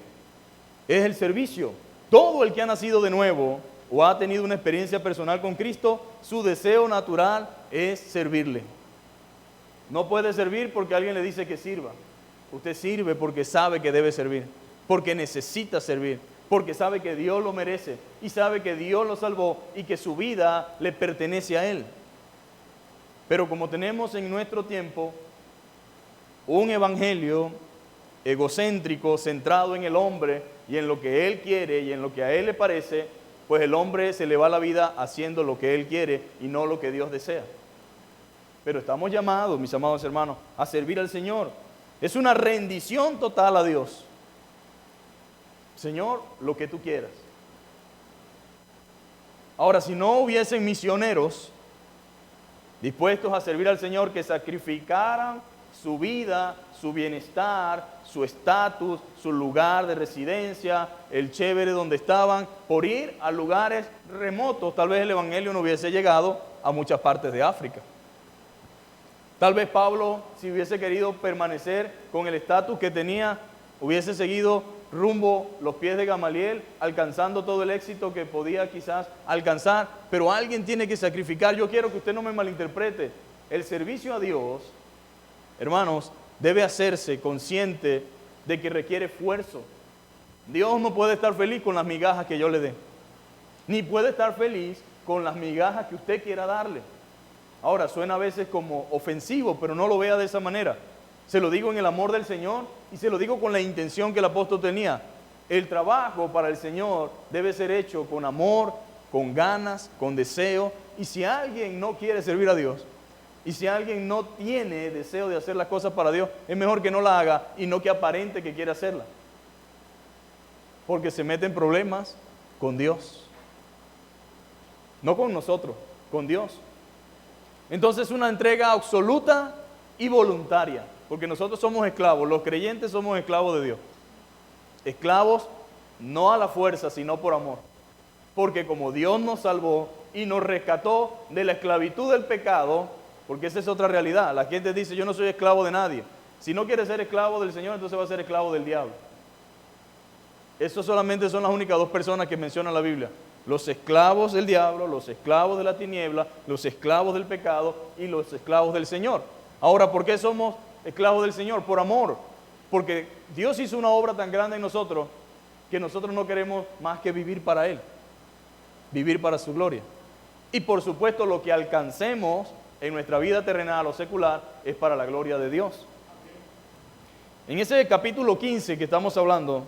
es el servicio. Todo el que ha nacido de nuevo o ha tenido una experiencia personal con Cristo, su deseo natural es servirle. No puede servir porque alguien le dice que sirva. Usted sirve porque sabe que debe servir, porque necesita servir, porque sabe que Dios lo merece y sabe que Dios lo salvó y que su vida le pertenece a Él. Pero como tenemos en nuestro tiempo un evangelio egocéntrico, centrado en el hombre y en lo que él quiere y en lo que a él le parece, pues el hombre se le va la vida haciendo lo que él quiere y no lo que Dios desea. Pero estamos llamados, mis amados hermanos, a servir al Señor. Es una rendición total a Dios. Señor, lo que tú quieras. Ahora, si no hubiesen misioneros dispuestos a servir al Señor, que sacrificaran su vida, su bienestar, su estatus, su lugar de residencia, el chévere donde estaban, por ir a lugares remotos, tal vez el evangelio no hubiese llegado a muchas partes de África. Tal vez Pablo, si hubiese querido permanecer con el estatus que tenía, hubiese seguido rumbo los pies de Gamaliel, alcanzando todo el éxito que podía quizás alcanzar, pero alguien tiene que sacrificar. Yo quiero que usted no me malinterprete. El servicio a Dios, hermanos, debe hacerse consciente de que requiere esfuerzo. Dios no puede estar feliz con las migajas que yo le dé, ni puede estar feliz con las migajas que usted quiera darle. Ahora, suena a veces como ofensivo, pero no lo vea de esa manera. Se lo digo en el amor del Señor y se lo digo con la intención que el apóstol tenía. El trabajo para el Señor debe ser hecho con amor, con ganas, con deseo. Y si alguien no quiere servir a Dios, y si alguien no tiene deseo de hacer las cosas para Dios, es mejor que no la haga y no que aparente que quiere hacerla. Porque se mete en problemas con Dios. No con nosotros, con Dios. Entonces, una entrega absoluta y voluntaria. Porque nosotros somos esclavos, los creyentes somos esclavos de Dios. Esclavos no a la fuerza, sino por amor. Porque como Dios nos salvó y nos rescató de la esclavitud del pecado, porque esa es otra realidad. La gente dice, yo no soy esclavo de nadie. Si no quiere ser esclavo del Señor, entonces va a ser esclavo del diablo. Eso solamente son las únicas dos personas que menciona la Biblia. Los esclavos del diablo, los esclavos de la tiniebla, los esclavos del pecado y los esclavos del Señor. Ahora, ¿por qué somos esclavos del Señor? Por amor. Porque Dios hizo una obra tan grande en nosotros que nosotros no queremos más que vivir para Él. Vivir para su gloria. Y por supuesto lo que alcancemos en nuestra vida terrenal o secular es para la gloria de Dios. En ese capítulo 15 que estamos hablando,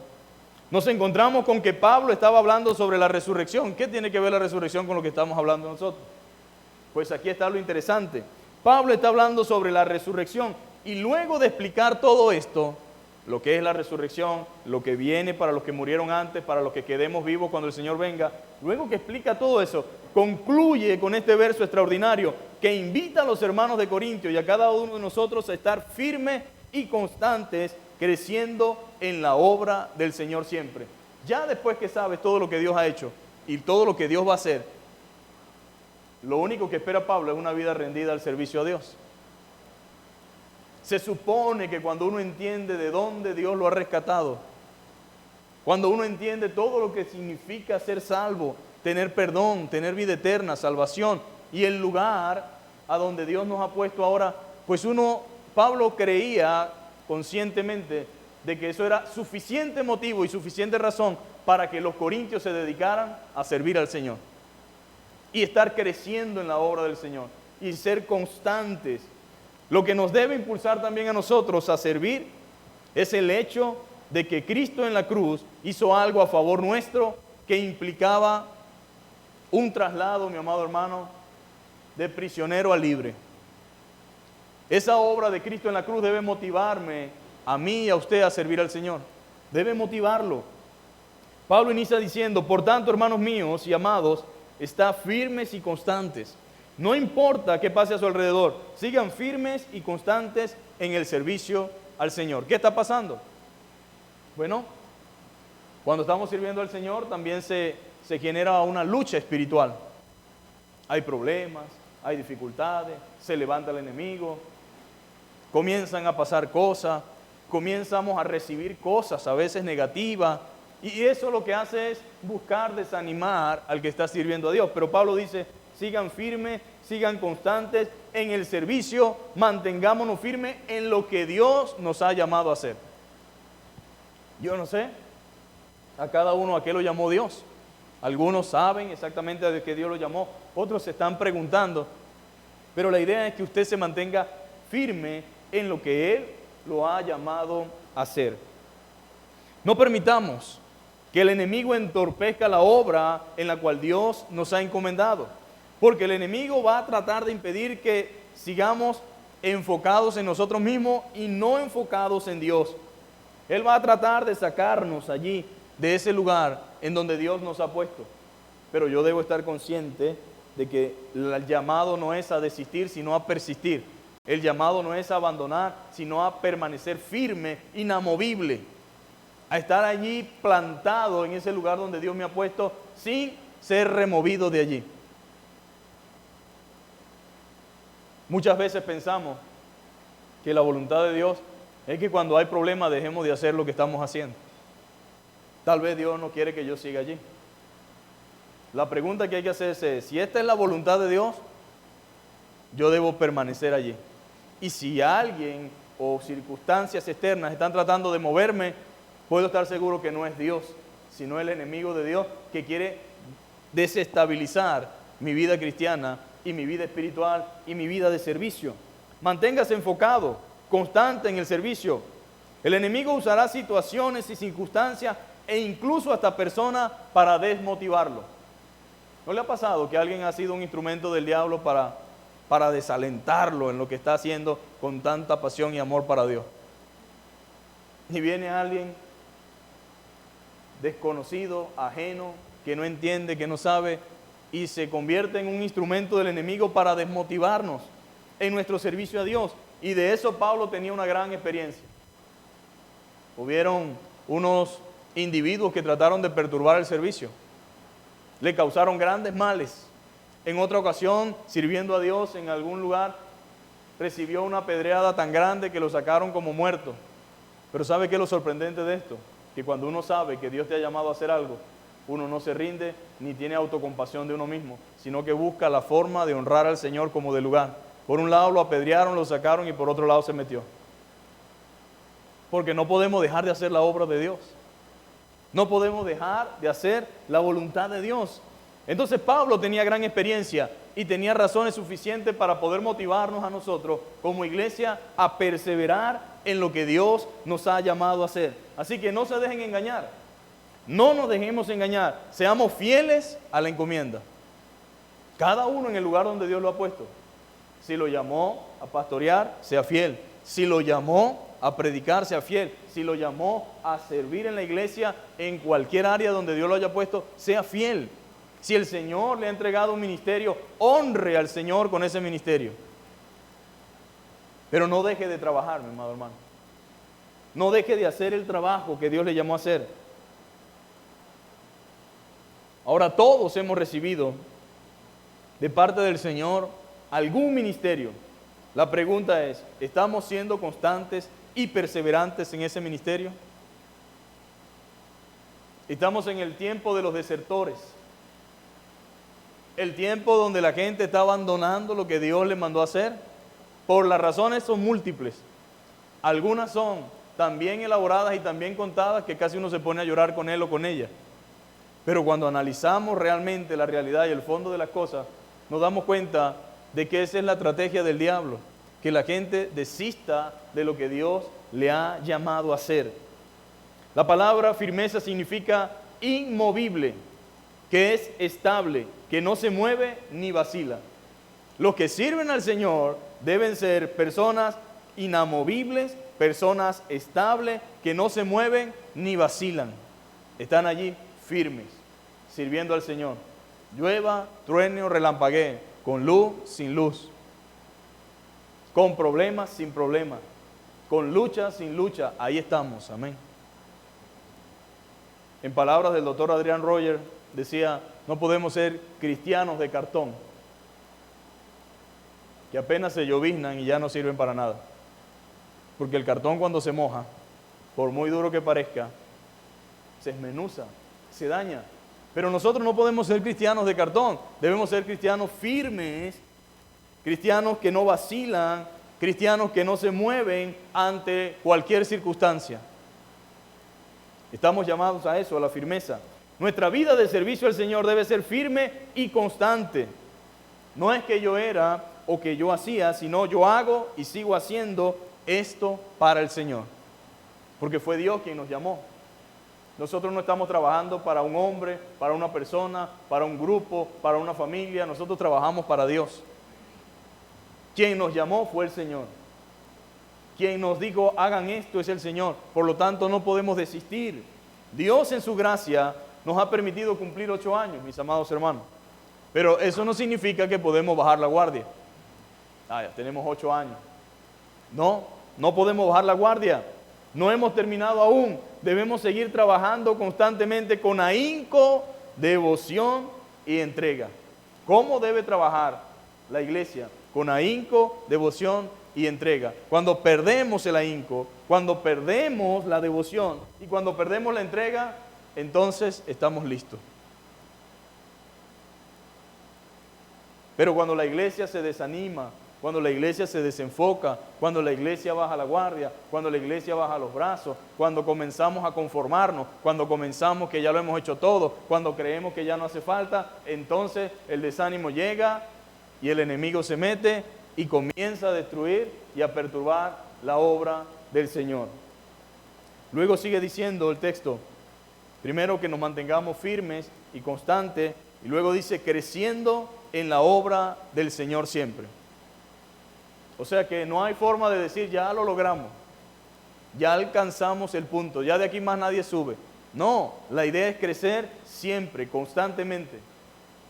nos encontramos con que Pablo estaba hablando sobre la resurrección. ¿Qué tiene que ver la resurrección con lo que estamos hablando nosotros? Pues aquí está lo interesante. Pablo está hablando sobre la resurrección y luego de explicar todo esto, lo que es la resurrección, lo que viene para los que murieron antes, para los que quedemos vivos cuando el Señor venga, luego que explica todo eso, concluye con este verso extraordinario que invita a los hermanos de Corintios y a cada uno de nosotros a estar firmes y constantes, creciendo en la obra del Señor siempre. Ya después que sabes todo lo que Dios ha hecho y todo lo que Dios va a hacer, lo único que espera Pablo es una vida rendida al servicio a Dios. Se supone que cuando uno entiende de dónde Dios lo ha rescatado, cuando uno entiende todo lo que significa ser salvo, tener perdón, tener vida eterna, salvación y el lugar a donde Dios nos ha puesto ahora, pues Pablo creía conscientemente de que eso era suficiente motivo y suficiente razón para que los corintios se dedicaran a servir al Señor y estar creciendo en la obra del Señor y ser constantes. Lo que nos debe impulsar también a nosotros a servir es el hecho de que Cristo en la cruz hizo algo a favor nuestro que implicaba un traslado, mi amado hermano, de prisionero a libre. Esa obra de Cristo en la cruz debe motivarme a mí y a usted a servir al Señor. Debe motivarlo. Pablo inicia diciendo, por tanto, hermanos míos y amados, está firmes y constantes. No importa qué pase a su alrededor, sigan firmes y constantes en el servicio al Señor. ¿Qué está pasando? Bueno, cuando estamos sirviendo al Señor también se genera una lucha espiritual. Hay problemas, hay dificultades, se levanta el enemigo, comienzan a pasar cosas, comenzamos a recibir cosas a veces negativas, Y eso lo que hace es buscar desanimar al que está sirviendo a Dios. Pero Pablo dice, sigan firmes, sigan constantes en el servicio, mantengámonos firmes en lo que Dios nos ha llamado a hacer. Yo no sé, a cada uno a qué lo llamó Dios. Algunos saben exactamente a qué Dios lo llamó, otros se están preguntando. Pero la idea es que usted se mantenga firme en lo que Él lo ha llamado a hacer. No permitamos que el enemigo entorpezca la obra en la cual Dios nos ha encomendado, porque el enemigo va a tratar de impedir que sigamos enfocados en nosotros mismos y no enfocados en Dios. Él va a tratar de sacarnos allí, de ese lugar en donde Dios nos ha puesto. Pero yo debo estar consciente de que el llamado no es a desistir, sino a persistir. El llamado no es a abandonar, sino a permanecer firme, inamovible, a estar allí plantado en ese lugar donde Dios me ha puesto sin ser removido de allí. Muchas veces pensamos que la voluntad de Dios es que cuando hay problemas dejemos de hacer lo que estamos haciendo. Tal vez Dios no quiere que yo siga allí. La pregunta que hay que hacerse es, si esta es la voluntad de Dios, yo debo permanecer allí. Y si alguien o circunstancias externas están tratando de moverme, puedo estar seguro que no es Dios, sino el enemigo de Dios que quiere desestabilizar mi vida cristiana y mi vida espiritual y mi vida de servicio. Manténgase enfocado, constante en el servicio. El enemigo usará situaciones y circunstancias e incluso hasta personas para desmotivarlo. ¿No le ha pasado que alguien ha sido un instrumento del diablo para desalentarlo en lo que está haciendo con tanta pasión y amor para Dios? Y viene alguien desconocido, ajeno, que no entiende, que no sabe, y se convierte en un instrumento del enemigo para desmotivarnos en nuestro servicio a Dios. Y de eso Pablo tenía una gran experiencia. Hubieron unos individuos que trataron de perturbar el servicio. Le causaron grandes males. En otra ocasión, sirviendo a Dios en algún lugar, recibió una apedreada tan grande que lo sacaron como muerto. Pero ¿sabe qué es lo sorprendente de esto? Que cuando uno sabe que Dios te ha llamado a hacer algo, uno no se rinde ni tiene autocompasión de uno mismo, sino que busca la forma de honrar al Señor como de lugar. Por un lado lo apedrearon, lo sacaron y por otro lado se metió. Porque no podemos dejar de hacer la obra de Dios. No podemos dejar de hacer la voluntad de Dios. Entonces Pablo tenía gran experiencia y tenía razones suficientes para poder motivarnos a nosotros como iglesia a perseverar en lo que Dios nos ha llamado a hacer. Así que no se dejen engañar. No nos dejemos engañar. Seamos fieles a la encomienda. Cada uno en el lugar donde Dios lo ha puesto. Si lo llamó a pastorear, sea fiel. Si lo llamó a predicar, sea fiel. Si lo llamó a servir en la iglesia, en cualquier área donde Dios lo haya puesto, sea fiel. Si el Señor le ha entregado un ministerio, honre al Señor con ese ministerio. Pero no deje de trabajar, mi amado hermano. No deje de hacer el trabajo que Dios le llamó a hacer. Ahora todos hemos recibido de parte del Señor algún ministerio. La pregunta es, ¿estamos siendo constantes y perseverantes en ese ministerio? Estamos en el tiempo de los desertores. El tiempo donde la gente está abandonando lo que Dios le mandó a hacer. Por las razones son múltiples. Algunas son tan bien elaboradas y tan bien contadas que casi uno se pone a llorar con él o con ella. Pero cuando analizamos realmente la realidad y el fondo de las cosas, nos damos cuenta de que esa es la estrategia del diablo, que la gente desista de lo que Dios le ha llamado a hacer. La palabra firmeza significa inmovible, que es estable, que no se mueve ni vacila. Los que sirven al Señor deben ser personas inamovibles, personas estables, que no se mueven ni vacilan. Están allí firmes, sirviendo al Señor. Llueva, truene o relampaguee, con luz, sin luz, con problemas, sin problemas, con lucha, sin lucha, ahí estamos, amén. En palabras del doctor Adrian Rogers, decía, no podemos ser cristianos de cartón, que apenas se lloviznan y ya no sirven para nada. Porque el cartón cuando se moja, por muy duro que parezca, se esmenuza, se daña. Pero nosotros no podemos ser cristianos de cartón, debemos ser cristianos firmes, cristianos que no vacilan, cristianos que no se mueven ante cualquier circunstancia. Estamos llamados a eso, a la firmeza. Nuestra vida de servicio al Señor debe ser firme y constante. No es que yo era o que yo hacía, sino yo hago y sigo haciendo esto para el Señor. Porque fue Dios quien nos llamó. Nosotros no estamos trabajando para un hombre, para una persona, para un grupo, para una familia. Nosotros trabajamos para Dios. Quien nos llamó fue el Señor. Quien nos dijo, hagan esto, es el Señor. Por lo tanto, no podemos desistir. Dios en su gracia nos ha permitido cumplir 8 años, mis amados hermanos. Pero eso no significa que podemos bajar la guardia. Ya tenemos 8 años. No podemos bajar la guardia. No hemos terminado aún. Debemos seguir trabajando constantemente con ahínco, devoción y entrega. ¿Cómo debe trabajar la iglesia? Con ahínco, devoción y entrega. Cuando perdemos el ahínco, cuando perdemos la devoción y cuando perdemos la entrega, entonces estamos listos. Pero cuando la iglesia se desanima, cuando la iglesia se desenfoca, cuando la iglesia baja la guardia, cuando la iglesia baja los brazos, cuando comenzamos a conformarnos, cuando comenzamos que ya lo hemos hecho todo, cuando creemos que ya no hace falta, entonces el desánimo llega y el enemigo se mete y comienza a destruir y a perturbar la obra del Señor. Luego sigue diciendo el texto, primero que nos mantengamos firmes y constantes, y luego dice creciendo en la obra del Señor siempre. O sea que no hay forma de decir ya lo logramos, ya alcanzamos el punto, ya de aquí más nadie sube. No, la idea es crecer siempre, constantemente.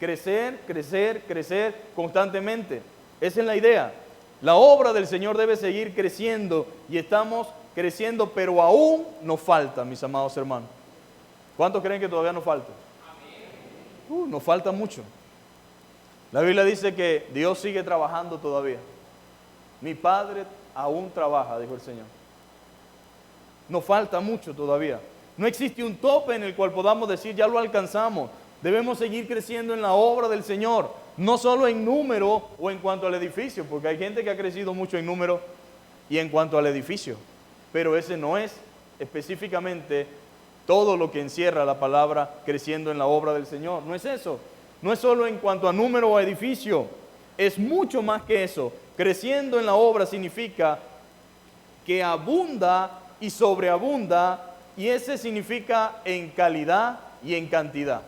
Crecer, crecer, crecer constantemente. Esa es la idea. La obra del Señor debe seguir creciendo y estamos creciendo, pero aún nos falta, mis amados hermanos. ¿Cuántos creen que todavía nos falta? Nos falta mucho. La Biblia dice que Dios sigue trabajando todavía. Mi Padre aún trabaja, dijo el Señor. Nos falta mucho todavía. No existe un tope en el cual podamos decir ya lo alcanzamos. Debemos seguir creciendo en la obra del Señor, no solo en número o en cuanto al edificio, porque hay gente que ha crecido mucho en número y en cuanto al edificio, pero ese no es específicamente todo lo que encierra la palabra creciendo en la obra del Señor. No es eso, no es solo en cuanto a número o edificio, es mucho más que eso. Creciendo en la obra significa que abunda y sobreabunda, y ese significa en calidad y en cantidad.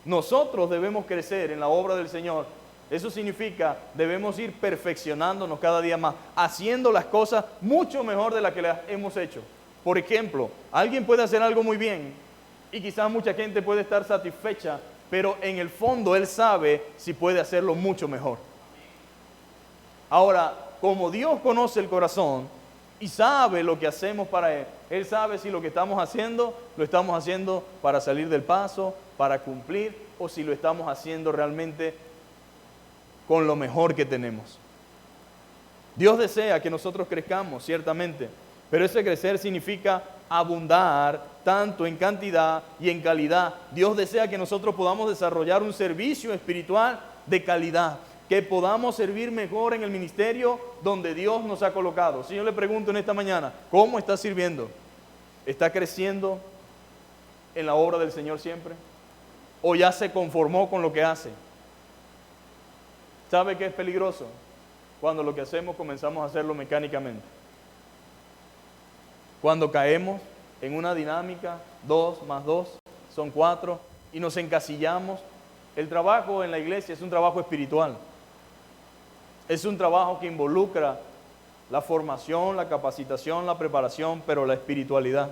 Nosotros debemos crecer en la obra del Señor. Eso significa debemos ir perfeccionándonos cada día más, haciendo las cosas mucho mejor de las que las hemos hecho. Por ejemplo, alguien puede hacer algo muy bien y quizás mucha gente puede estar satisfecha, pero en el fondo él sabe si puede hacerlo mucho mejor. Ahora, como Dios conoce el corazón y sabe lo que hacemos para Él, Él sabe si lo que estamos haciendo, lo estamos haciendo para salir del paso, para cumplir, o si lo estamos haciendo realmente con lo mejor que tenemos. Dios desea que nosotros crezcamos, ciertamente, pero ese crecer significa abundar tanto en cantidad y en calidad. Dios desea que nosotros podamos desarrollar un servicio espiritual de calidad, que podamos servir mejor en el ministerio donde Dios nos ha colocado. Si yo le pregunto en esta mañana, ¿cómo está sirviendo? ¿Está creciendo en la obra del Señor siempre? ¿O ya se conformó con lo que hace? ¿Sabe qué es peligroso? Cuando lo que hacemos comenzamos a hacerlo mecánicamente. Cuando caemos en una dinámica, 2 más 2 son 4, y nos encasillamos. El trabajo en la iglesia es un trabajo espiritual. Es un trabajo que involucra la formación, la capacitación, la preparación, pero la espiritualidad,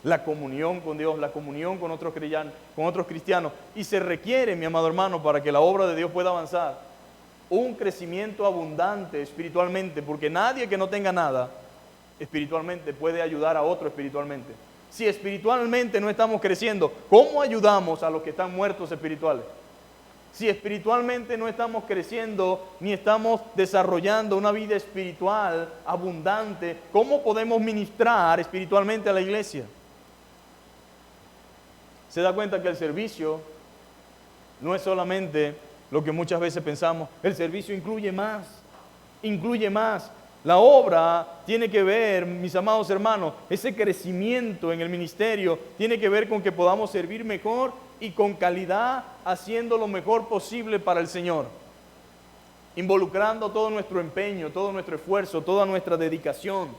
la comunión con Dios, la comunión con otros cristianos. Y se requiere, mi amado hermano, para que la obra de Dios pueda avanzar, un crecimiento abundante espiritualmente, porque nadie que no tenga nada espiritualmente puede ayudar a otro espiritualmente. Si espiritualmente no estamos creciendo, ¿cómo ayudamos a los que están muertos espirituales? Si espiritualmente no estamos creciendo ni estamos desarrollando una vida espiritual abundante, ¿cómo podemos ministrar espiritualmente a la iglesia? Se da cuenta que el servicio no es solamente lo que muchas veces pensamos. El servicio incluye más, incluye más. La obra tiene que ver, mis amados hermanos, ese crecimiento en el ministerio tiene que ver con que podamos servir mejor y con calidad, haciendo lo mejor posible para el Señor. Involucrando todo nuestro empeño, todo nuestro esfuerzo, toda nuestra dedicación.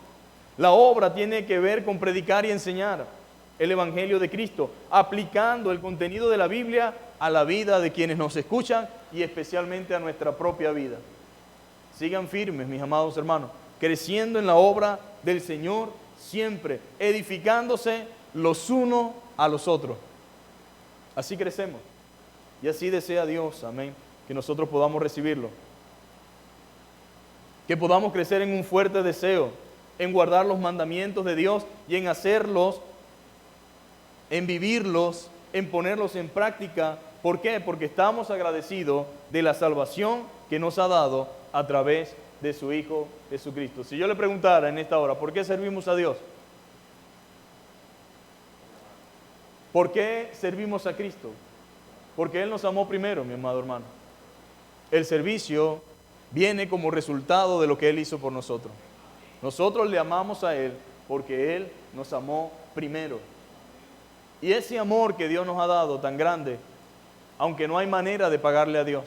La obra tiene que ver con predicar y enseñar el Evangelio de Cristo, aplicando el contenido de la Biblia a la vida de quienes nos escuchan y especialmente a nuestra propia vida. Sigan firmes, mis amados hermanos, creciendo en la obra del Señor siempre, edificándose los unos a los otros. Así crecemos. Y así desea Dios, amén, que nosotros podamos recibirlo. Que podamos crecer en un fuerte deseo, en guardar los mandamientos de Dios y en hacerlos, en vivirlos, en ponerlos en práctica. ¿Por qué? Porque estamos agradecidos de la salvación que nos ha dado a través de su Hijo Jesucristo. Si yo le preguntara en esta hora, ¿por qué servimos a Dios? ¿Por qué servimos a Cristo? Porque Él nos amó primero, mi amado hermano. El servicio viene como resultado de lo que Él hizo por nosotros. Nosotros le amamos a Él porque Él nos amó primero. Y ese amor que Dios nos ha dado tan grande, aunque no hay manera de pagarle a Dios,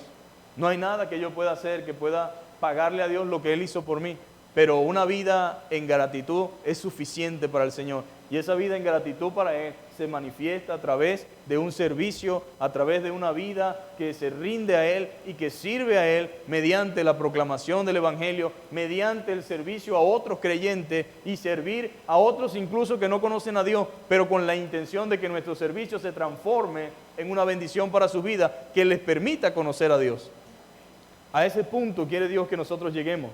no hay nada que yo pueda hacer que pueda pagarle a Dios lo que Él hizo por mí, pero una vida en gratitud es suficiente para el Señor. Y esa vida en gratitud para Él se manifiesta a través de un servicio, a través de una vida que se rinde a Él y que sirve a Él mediante la proclamación del Evangelio, mediante el servicio a otros creyentes y servir a otros incluso que no conocen a Dios, pero con la intención de que nuestro servicio se transforme en una bendición para su vida que les permita conocer a Dios. A ese punto quiere Dios que nosotros lleguemos.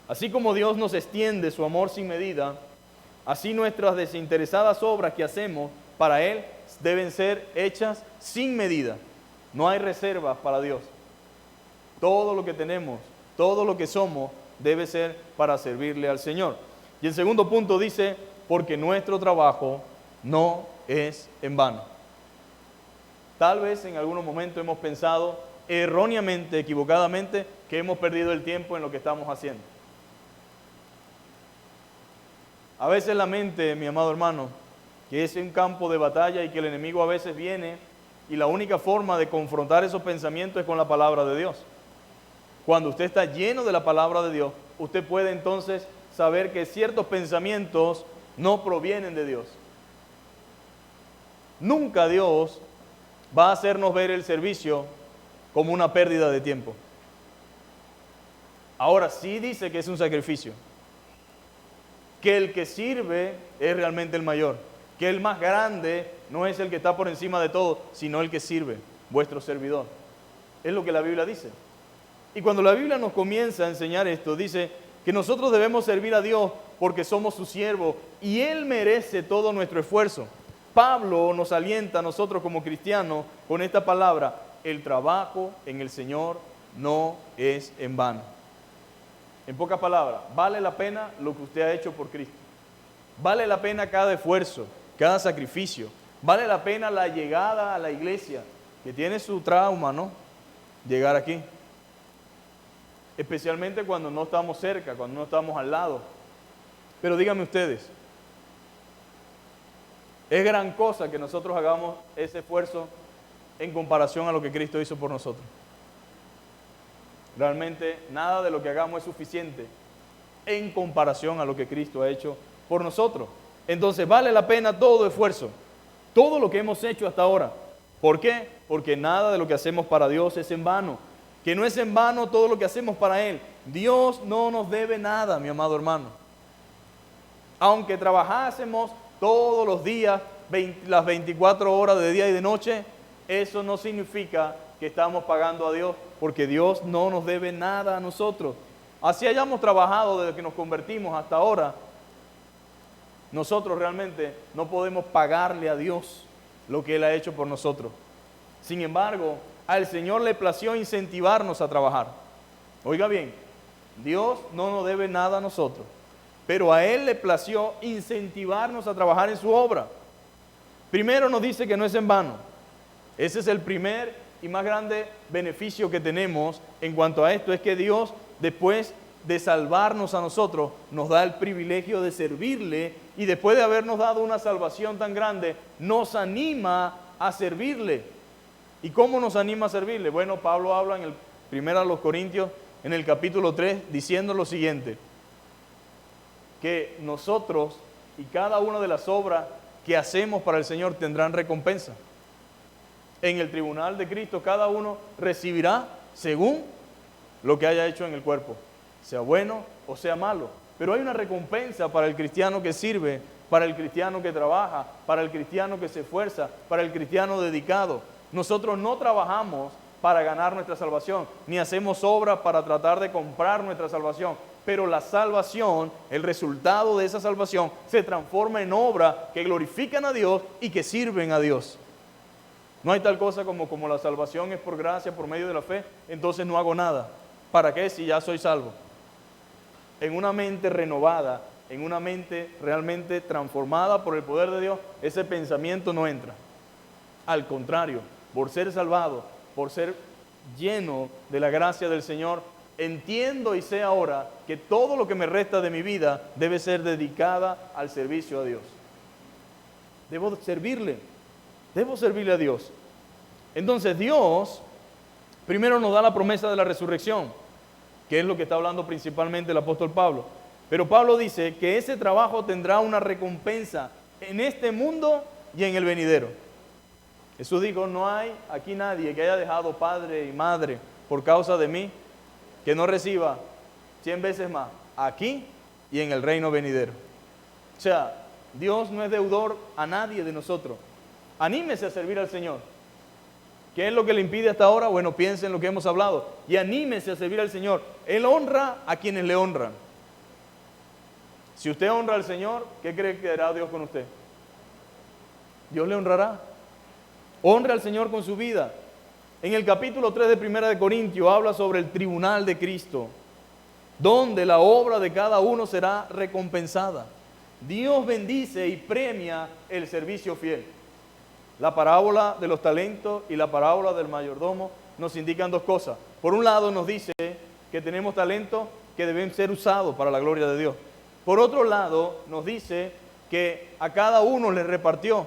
Así como Dios nos extiende su amor sin medida, así nuestras desinteresadas obras que hacemos para Él deben ser hechas sin medida. No hay reservas para Dios. Todo lo que tenemos, todo lo que somos, debe ser para servirle al Señor. Y el segundo punto dice, porque nuestro trabajo no es en vano. Tal vez en algún momento hemos pensado erróneamente, equivocadamente, que hemos perdido el tiempo en lo que estamos haciendo. A veces la mente, mi amado hermano, que es un campo de batalla y que el enemigo a veces viene y la única forma de confrontar esos pensamientos es con la palabra de Dios. Cuando usted está lleno de la palabra de Dios, usted puede entonces saber que ciertos pensamientos no provienen de Dios. Nunca Dios va a hacernos ver el servicio como una pérdida de tiempo. Ahora sí dice que es un sacrificio. Que el que sirve es realmente el mayor, que el más grande no es el que está por encima de todo, sino el que sirve, vuestro servidor. Es lo que la Biblia dice. Y cuando la Biblia nos comienza a enseñar esto, dice que nosotros debemos servir a Dios porque somos su siervo y Él merece todo nuestro esfuerzo. Pablo nos alienta a nosotros como cristianos con esta palabra: el trabajo en el Señor no es en vano. En pocas palabras, vale la pena lo que usted ha hecho por Cristo. Vale la pena cada esfuerzo, cada sacrificio. Vale la pena la llegada a la iglesia, que tiene su trauma, ¿no? Llegar aquí. Especialmente cuando no estamos cerca, cuando no estamos al lado. Pero díganme ustedes, ¿es gran cosa que nosotros hagamos ese esfuerzo en comparación a lo que Cristo hizo por nosotros? Realmente nada de lo que hagamos es suficiente en comparación a lo que Cristo ha hecho por nosotros. Entonces vale la pena todo esfuerzo, todo lo que hemos hecho hasta ahora. ¿Por qué? Porque nada de lo que hacemos para Dios es en vano. Que no es en vano todo lo que hacemos para Él. Dios no nos debe nada, mi amado hermano. Aunque trabajásemos todos los días, las 24 horas de día y de noche, eso no significa que estamos pagando a Dios, porque Dios no nos debe nada a nosotros. Así hayamos trabajado desde que nos convertimos hasta ahora, nosotros realmente no podemos pagarle a Dios lo que Él ha hecho por nosotros. Sin embargo, al Señor le plació incentivarnos a trabajar. Oiga bien, Dios no nos debe nada a nosotros, pero a Él le plació incentivarnos a trabajar en su obra. Primero nos dice que no es en vano. Ese es el primer y más grande beneficio que tenemos en cuanto a esto, es que Dios, después de salvarnos a nosotros, nos da el privilegio de servirle, y después de habernos dado una salvación tan grande, nos anima a servirle. ¿Y cómo nos anima a servirle? Bueno, Pablo habla en el 1 Corintios, en el capítulo 3, diciendo lo siguiente: que nosotros y cada una de las obras que hacemos para el Señor tendrán recompensa. En el tribunal de Cristo cada uno recibirá según lo que haya hecho en el cuerpo, sea bueno o sea malo. Pero hay una recompensa para el cristiano que sirve, para el cristiano que trabaja, para el cristiano que se esfuerza, para el cristiano dedicado. Nosotros no trabajamos para ganar nuestra salvación, ni hacemos obras para tratar de comprar nuestra salvación. Pero la salvación, el resultado de esa salvación, se transforma en obras que glorifican a Dios y que sirven a Dios. No hay tal cosa como la salvación es por gracia, por medio de la fe, entonces no hago nada. ¿Para qué si ya soy salvo? En una mente renovada, en una mente realmente transformada por el poder de Dios, ese pensamiento no entra. Al contrario, por ser salvado, por ser lleno de la gracia del Señor, entiendo y sé ahora que todo lo que me resta de mi vida debe ser dedicada al servicio a Dios. Debo servirle a Dios. Entonces Dios primero nos da la promesa de la resurrección, que es lo que está hablando principalmente el apóstol Pablo. Pero Pablo dice que ese trabajo tendrá una recompensa en este mundo y en el venidero. Jesús dijo: no hay aquí nadie que haya dejado padre y madre por causa de mí, que no reciba 100 veces más aquí y en el reino venidero. O sea, Dios no es deudor a nadie de nosotros. Anímese a servir al Señor. ¿Qué es lo que le impide hasta ahora? Bueno, piense en lo que hemos hablado y anímese a servir al Señor. Él honra a quienes le honran. Si usted honra al Señor, ¿qué cree que hará Dios con usted? Dios le honrará. Honre al Señor con su vida. En el capítulo 3 de 1 Corintios habla sobre el tribunal de Cristo, donde la obra de cada uno será recompensada. Dios bendice y premia el servicio fiel. La parábola de los talentos y la parábola del mayordomo nos indican dos cosas. Por un lado nos dice que tenemos talentos que deben ser usados para la gloria de Dios. Por otro lado nos dice que a cada uno le repartió.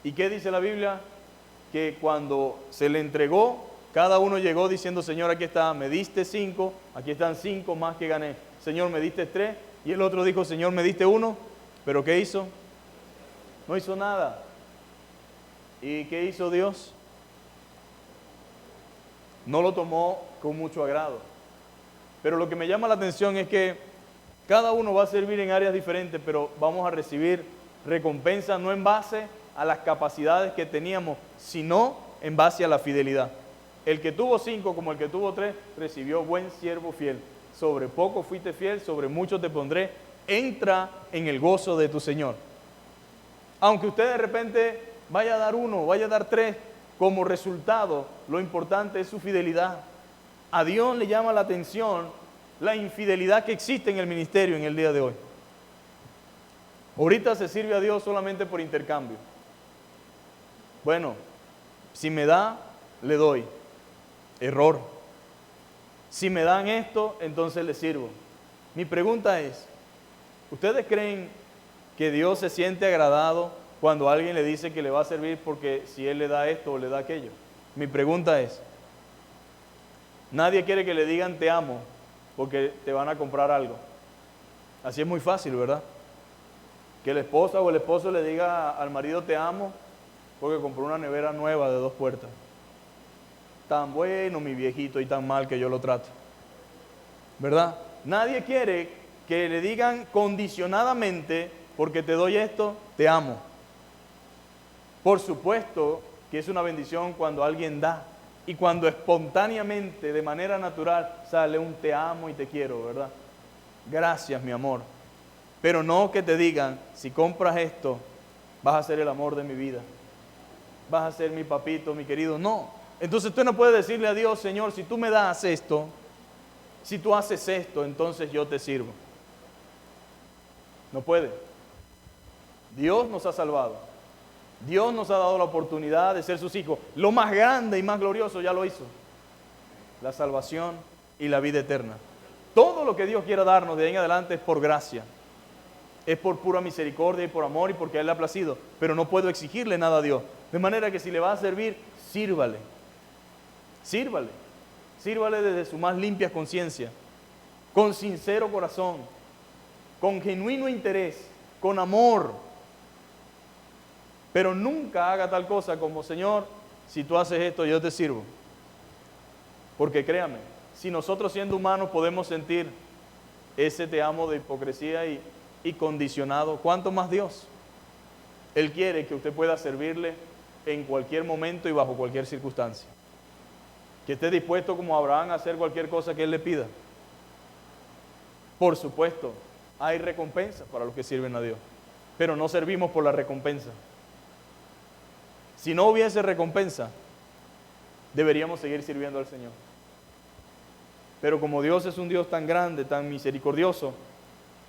¿Y qué dice la Biblia? Que cuando se le entregó, cada uno llegó diciendo: Señor, aquí está, me diste 5, aquí están 5 más que gané. Señor, me diste 3. Y el otro dijo: Señor, me diste 1. ¿Pero qué hizo? No hizo nada. ¿Y qué hizo Dios? No lo tomó con mucho agrado. Pero lo que me llama la atención es que cada uno va a servir en áreas diferentes, pero vamos a recibir recompensa no en base a las capacidades que teníamos, sino en base a la fidelidad. El que tuvo 5 como el que tuvo 3, recibió buen siervo fiel. Sobre poco fuiste fiel, sobre mucho te pondré. Entra en el gozo de tu Señor. Aunque usted de repente vaya a dar 1, vaya a dar 3, como resultado, lo importante es su fidelidad. A Dios le llama la atención la infidelidad que existe en el ministerio en el día de hoy. Ahorita se sirve a Dios solamente por intercambio. Bueno, si me da, le doy. Error. Si me dan esto, entonces le sirvo. Mi pregunta es: ¿ustedes creen que Dios se siente agradado cuando alguien le dice que le va a servir porque si Él le da esto o le da aquello? Mi pregunta es: nadie quiere que le digan te amo porque te van a comprar algo. Así es muy fácil, ¿verdad? Que la esposa o el esposo le diga al marido te amo porque compró una nevera nueva de 2 puertas. Tan bueno mi viejito y tan mal que yo lo trato, ¿verdad? Nadie quiere que le digan condicionadamente: porque te doy esto, te amo. Por supuesto que es una bendición cuando alguien da y cuando espontáneamente, de manera natural, sale un te amo y te quiero, ¿verdad? Gracias, mi amor. Pero no que te digan: si compras esto, vas a ser el amor de mi vida, vas a ser mi papito, mi querido. No. Entonces usted no puede decirle a Dios: Señor, si tú me das esto, si tú haces esto, entonces yo te sirvo. No puede. Dios nos ha salvado. Dios nos ha dado la oportunidad de ser sus hijos. Lo más grande y más glorioso ya lo hizo. La salvación y la vida eterna. Todo lo que Dios quiera darnos de ahí en adelante es por gracia. Es por pura misericordia y por amor y porque a Él le ha placido. Pero no puedo exigirle nada a Dios. De manera que si le va a servir, sírvale. Sírvale. Sírvale desde su más limpia conciencia. Con sincero corazón. Con genuino interés. Con amor. Pero nunca haga tal cosa como: Señor, si tú haces esto, yo te sirvo. Porque créame, si nosotros siendo humanos podemos sentir ese te amo de hipocresía y condicionado, ¿cuánto más Dios? Él quiere que usted pueda servirle en cualquier momento y bajo cualquier circunstancia. Que esté dispuesto como Abraham a hacer cualquier cosa que Él le pida. Por supuesto, hay recompensas para los que sirven a Dios, pero no servimos por la recompensa. Si no hubiese recompensa, deberíamos seguir sirviendo al Señor. Pero como Dios es un Dios tan grande, tan misericordioso,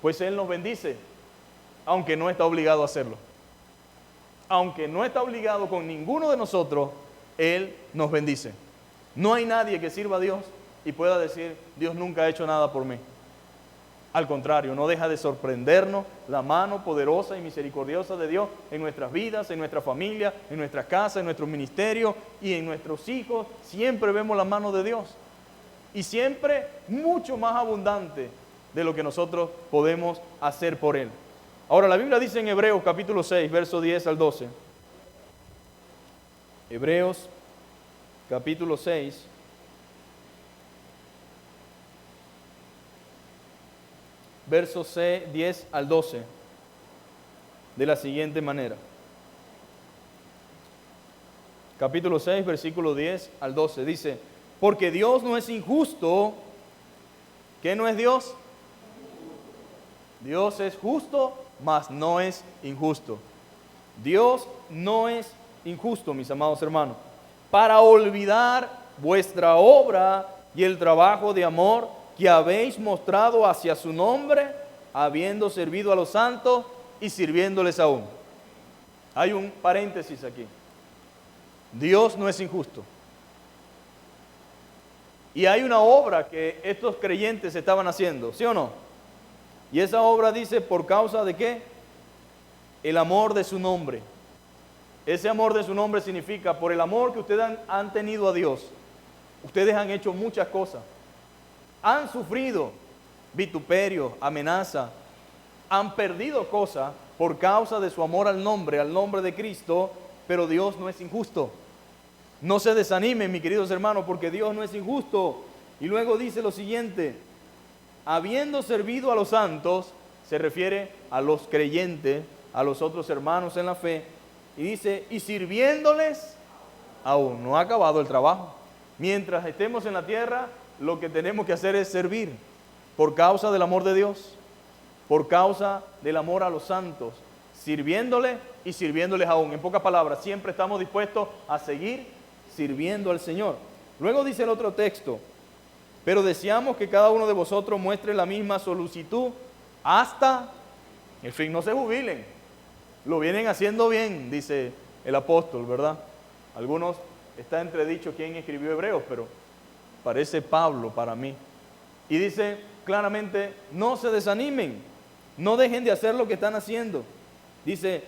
pues Él nos bendice, aunque no está obligado a hacerlo. Aunque no está obligado con ninguno de nosotros, Él nos bendice. No hay nadie que sirva a Dios y pueda decir: Dios nunca ha hecho nada por mí. Al contrario, no deja de sorprendernos la mano poderosa y misericordiosa de Dios en nuestras vidas, en nuestra familia, en nuestras casas, en nuestro ministerio y en nuestros hijos. Siempre vemos la mano de Dios. Y siempre mucho más abundante de lo que nosotros podemos hacer por Él. Ahora, la Biblia dice en Hebreos capítulo 6, verso 10 al 12. Hebreos capítulo 6. Versos 10 al 12, de la siguiente manera. Capítulo 6, versículo 10 al 12, dice: porque Dios no es injusto. ¿Qué no es Dios? Dios es justo, mas no es injusto. Dios no es injusto, mis amados hermanos, para olvidar vuestra obra y el trabajo de amor que habéis mostrado hacia su nombre, habiendo servido a los santos y sirviéndoles aún. Hay un paréntesis aquí. Dios no es injusto. Y hay una obra que estos creyentes estaban haciendo, ¿sí o no? Y esa obra dice: ¿por causa de qué? El amor de su nombre. Ese amor de su nombre significa: por el amor que ustedes han tenido a Dios, ustedes han hecho muchas cosas. Han sufrido vituperio, amenaza, han perdido cosas por causa de su amor al nombre de Cristo, pero Dios no es injusto. No se desanimen, mis queridos hermanos, porque Dios no es injusto. Y luego dice lo siguiente: habiendo servido a los santos, se refiere a los creyentes, a los otros hermanos en la fe, y dice: y sirviéndoles aún. No ha acabado el trabajo. Mientras estemos en la tierra, lo que tenemos que hacer es servir por causa del amor de Dios, por causa del amor a los santos, sirviéndole y sirviéndoles aún. En pocas palabras, siempre estamos dispuestos a seguir sirviendo al Señor. Luego dice el otro texto: pero deseamos que cada uno de vosotros muestre la misma solicitud hasta el fin. No se jubilen, lo vienen haciendo bien, dice el apóstol, ¿verdad? Algunos está entredicho quién escribió Hebreos, pero parece Pablo para mí. Y dice claramente: no se desanimen, no dejen de hacer lo que están haciendo. Dice: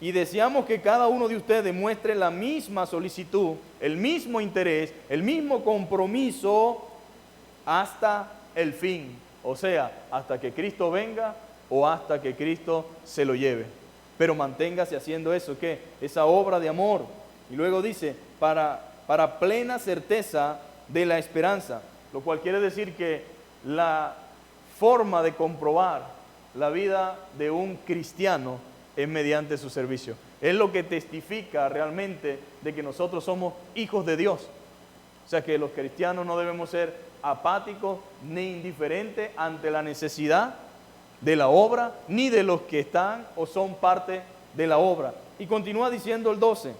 y deseamos que cada uno de ustedes muestre la misma solicitud, el mismo interés, el mismo compromiso hasta el fin. O sea, hasta que Cristo venga o hasta que Cristo se lo lleve. Pero manténgase haciendo eso, ¿qué? Esa obra de amor. Y luego dice: para plena certeza de la esperanza, lo cual quiere decir que la forma de comprobar la vida de un cristiano es mediante su servicio. Es lo que testifica realmente de que nosotros somos hijos de Dios. O sea que los cristianos no debemos ser apáticos ni indiferentes ante la necesidad de la obra, ni de los que están o son parte de la obra. Y continúa diciendo el 12: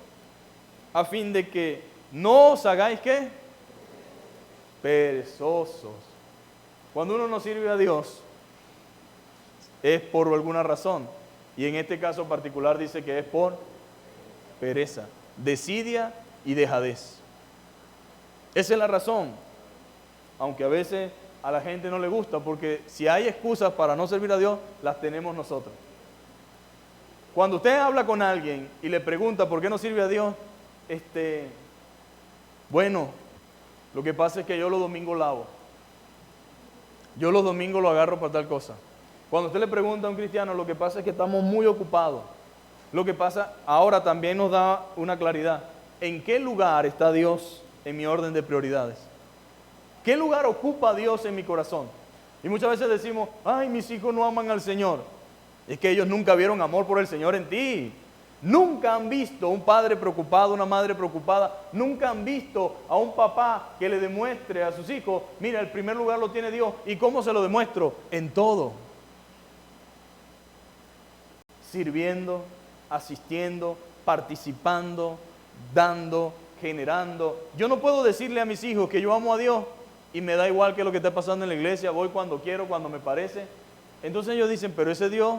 a fin de que no os hagáis ¿qué? Perezosos. Cuando uno no sirve a Dios es por alguna razón, y en este caso particular dice que es por pereza, desidia y dejadez. Esa es la razón, aunque a veces a la gente no le gusta, porque si hay excusas para no servir a Dios, las tenemos nosotros. Cuando usted habla con alguien y le pregunta por qué no sirve a Dios, bueno, lo que pasa es que yo los domingos lavo. Yo los domingos lo agarro para tal cosa. Cuando usted le pregunta a un cristiano, lo que pasa es que estamos muy ocupados. Lo que pasa ahora también nos da una claridad. ¿En qué lugar está Dios en mi orden de prioridades? ¿Qué lugar ocupa Dios en mi corazón? Y muchas veces decimos, ay, mis hijos no aman al Señor. Es que ellos nunca vieron amor por el Señor en ti. Nunca han visto un padre preocupado, una madre preocupada. Nunca han visto a un papá que le demuestre a sus hijos, mira, el primer lugar lo tiene Dios. ¿Y cómo se lo demuestro? En todo. Sirviendo, asistiendo, participando, dando, generando. Yo no puedo decirle a mis hijos que yo amo a Dios y me da igual que lo que está pasando en la iglesia, voy cuando quiero, cuando me parece. Entonces ellos dicen, pero ese Dios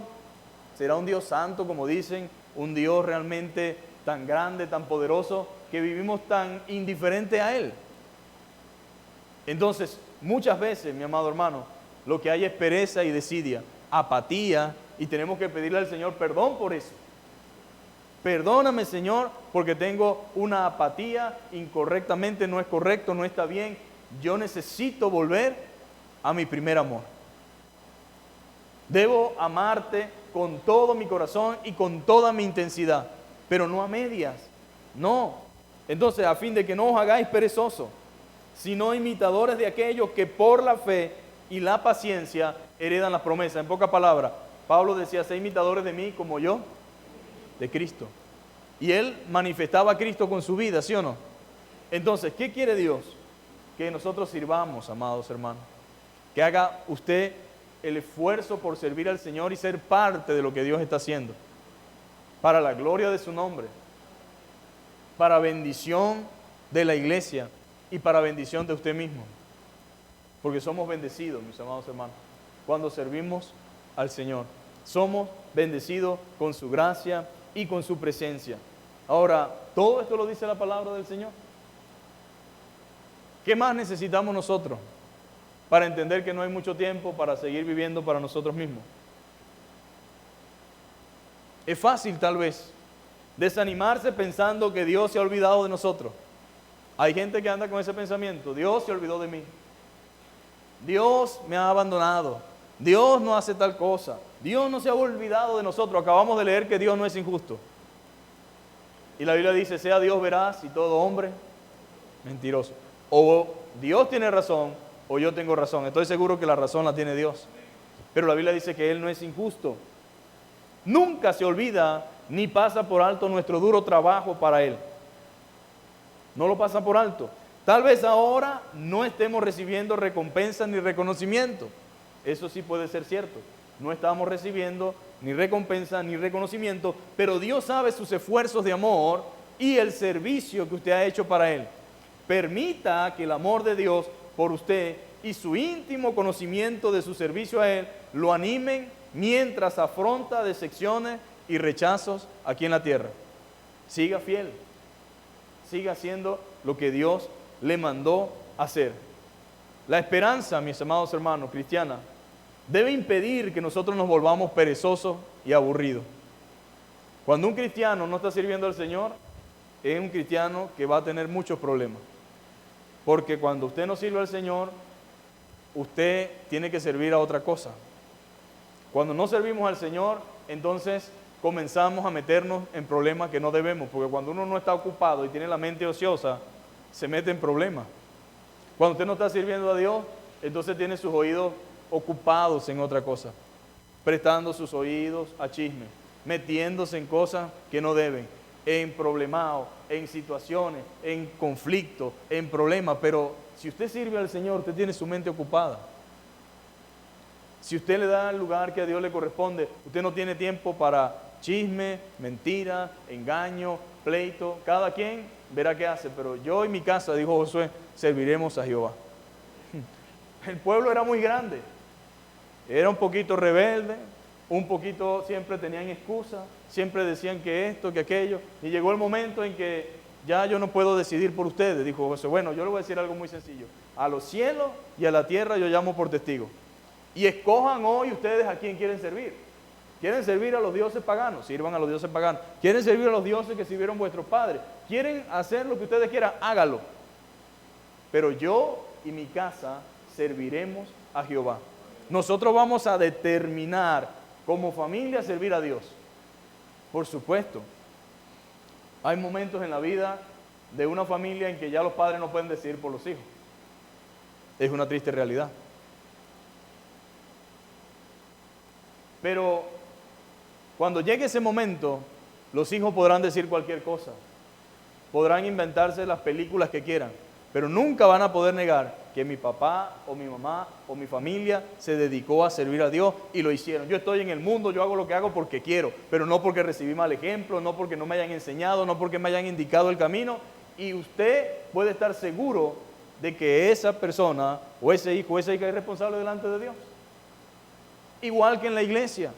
será un Dios santo, como dicen, un Dios realmente tan grande, tan poderoso, que vivimos tan indiferente a Él. Entonces, muchas veces, mi amado hermano, lo que hay es pereza y desidia, apatía, y tenemos que pedirle al Señor perdón por eso. Perdóname, Señor, porque tengo una apatía, incorrectamente, no es correcto, no está bien. Yo necesito volver a mi primer amor. Debo amarte con todo mi corazón y con toda mi intensidad, pero no a medias, no. Entonces, a fin de que no os hagáis perezosos, sino imitadores de aquellos que por la fe y la paciencia heredan las promesas. En pocas palabras, Pablo decía, sé imitadores de mí como yo, de Cristo. Y él manifestaba a Cristo con su vida, ¿sí o no? Entonces, ¿qué quiere Dios? Que nosotros sirvamos, amados hermanos. Que haga usted el esfuerzo por servir al Señor y ser parte de lo que Dios está haciendo. Para la gloria de su nombre. Para bendición de la iglesia y para bendición de usted mismo. Porque somos bendecidos, mis amados hermanos, cuando servimos al Señor. Somos bendecidos con su gracia y con su presencia. Ahora, todo esto lo dice la palabra del Señor. ¿Qué más necesitamos nosotros para entender que no hay mucho tiempo para seguir viviendo para nosotros mismos? Es fácil tal vez desanimarse pensando que Dios se ha olvidado de nosotros. Hay gente que anda con ese pensamiento, Dios se olvidó de mí. Dios me ha abandonado. Dios no hace tal cosa. Dios no se ha olvidado de nosotros. Acabamos de leer que Dios no es injusto. Y la Biblia dice, sea Dios veraz y todo hombre mentiroso. O Dios tiene razón o yo tengo razón. Estoy seguro que la razón la tiene Dios. Pero la Biblia dice que Él no es injusto. Nunca se olvida ni pasa por alto nuestro duro trabajo para Él. No lo pasa por alto. Tal vez ahora no estemos recibiendo recompensa ni reconocimiento. Eso sí puede ser cierto. No estamos recibiendo ni recompensa ni reconocimiento, pero Dios sabe sus esfuerzos de amor y el servicio que usted ha hecho para Él. Permita que el amor de Dios por usted y su íntimo conocimiento de su servicio a Él lo animen mientras afronta decepciones y rechazos aquí en la tierra. Siga fiel, siga haciendo lo que Dios le mandó hacer. La esperanza, mis amados hermanos, cristiana, debe impedir que nosotros nos volvamos perezosos y aburridos. Cuando un cristiano no está sirviendo al Señor, es un cristiano que va a tener muchos problemas. Porque cuando usted no sirve al Señor, usted tiene que servir a otra cosa. Cuando no servimos al Señor, entonces comenzamos a meternos en problemas que no debemos. Porque cuando uno no está ocupado y tiene la mente ociosa, se mete en problemas. Cuando usted no está sirviendo a Dios, entonces tiene sus oídos ocupados en otra cosa, prestando sus oídos a chismes, metiéndose en cosas que no deben, en problemados, en situaciones, en conflictos, en problemas. Pero si usted sirve al Señor, usted tiene su mente ocupada. Si usted le da el lugar que a Dios le corresponde, usted no tiene tiempo para chisme, mentira, engaño, pleito. Cada quien verá qué hace, pero yo y mi casa, dijo Josué, serviremos a Jehová. El pueblo era muy grande, era un poquito rebelde, un poquito siempre tenían excusas, siempre decían que esto, que aquello, y llegó el momento en que ya yo no puedo decidir por ustedes, dijo José. Bueno, yo le voy a decir algo muy sencillo, a los cielos y a la tierra yo llamo por testigo, y escojan hoy ustedes a quién quieren servir. ¿Quieren servir a los dioses paganos? Sirvan a los dioses paganos. ¿Quieren servir a los dioses que sirvieron vuestros padres? ¿Quieren hacer lo que ustedes quieran? Hágalo. Pero yo y mi casa serviremos a Jehová. Nosotros vamos a determinar como familia servir a Dios. Por supuesto, hay momentos en la vida de una familia en que ya los padres no pueden decidir por los hijos. Es una triste realidad. Pero cuando llegue ese momento, los hijos podrán decir cualquier cosa. Podrán inventarse las películas que quieran, pero nunca van a poder negar que mi papá o mi mamá o mi familia se dedicó a servir a Dios y lo hicieron. Yo estoy en el mundo, yo hago lo que hago porque quiero, pero no porque recibí mal ejemplo, no porque no me hayan enseñado, no porque me hayan indicado el camino. Y usted puede estar seguro de que esa persona o ese hijo o esa hija es responsable delante de Dios. Igual que en la iglesia.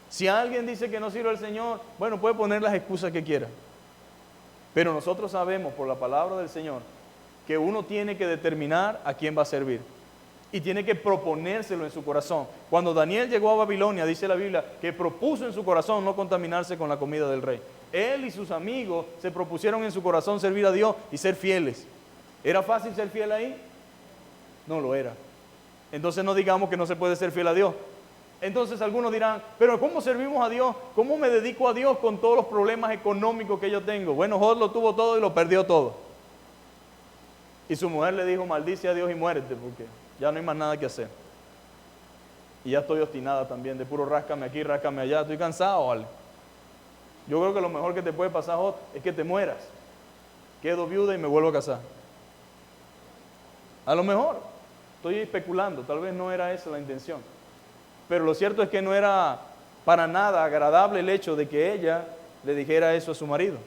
Si alguien dice que no sirve al Señor, bueno, puede poner las excusas que quiera. Pero nosotros sabemos por la palabra del Señor que uno tiene que determinar a quién va a servir. Y tiene que proponérselo en su corazón. Cuando Daniel llegó a Babilonia, dice la Biblia, que propuso en su corazón no contaminarse con la comida del rey. Él y sus amigos se propusieron en su corazón servir a Dios y ser fieles. ¿Era fácil ser fiel ahí? No lo era. Entonces no digamos que no se puede ser fiel a Dios. Entonces algunos dirán, pero ¿cómo servimos a Dios? ¿Cómo me dedico a Dios con todos los problemas económicos que yo tengo? Bueno, Job lo tuvo todo y lo perdió todo. Y su mujer le dijo, maldice a Dios y muérete, porque ya no hay más nada que hacer. Y ya estoy obstinada también, de puro ráscame aquí, ráscame allá, estoy cansado, ¿vale? Yo creo que lo mejor que te puede pasar, Job, es que te mueras. Quedo viuda y me vuelvo a casar. A lo mejor, estoy especulando, tal vez no era esa la intención. Pero lo cierto es que no era para nada agradable el hecho de que ella le dijera eso a su marido.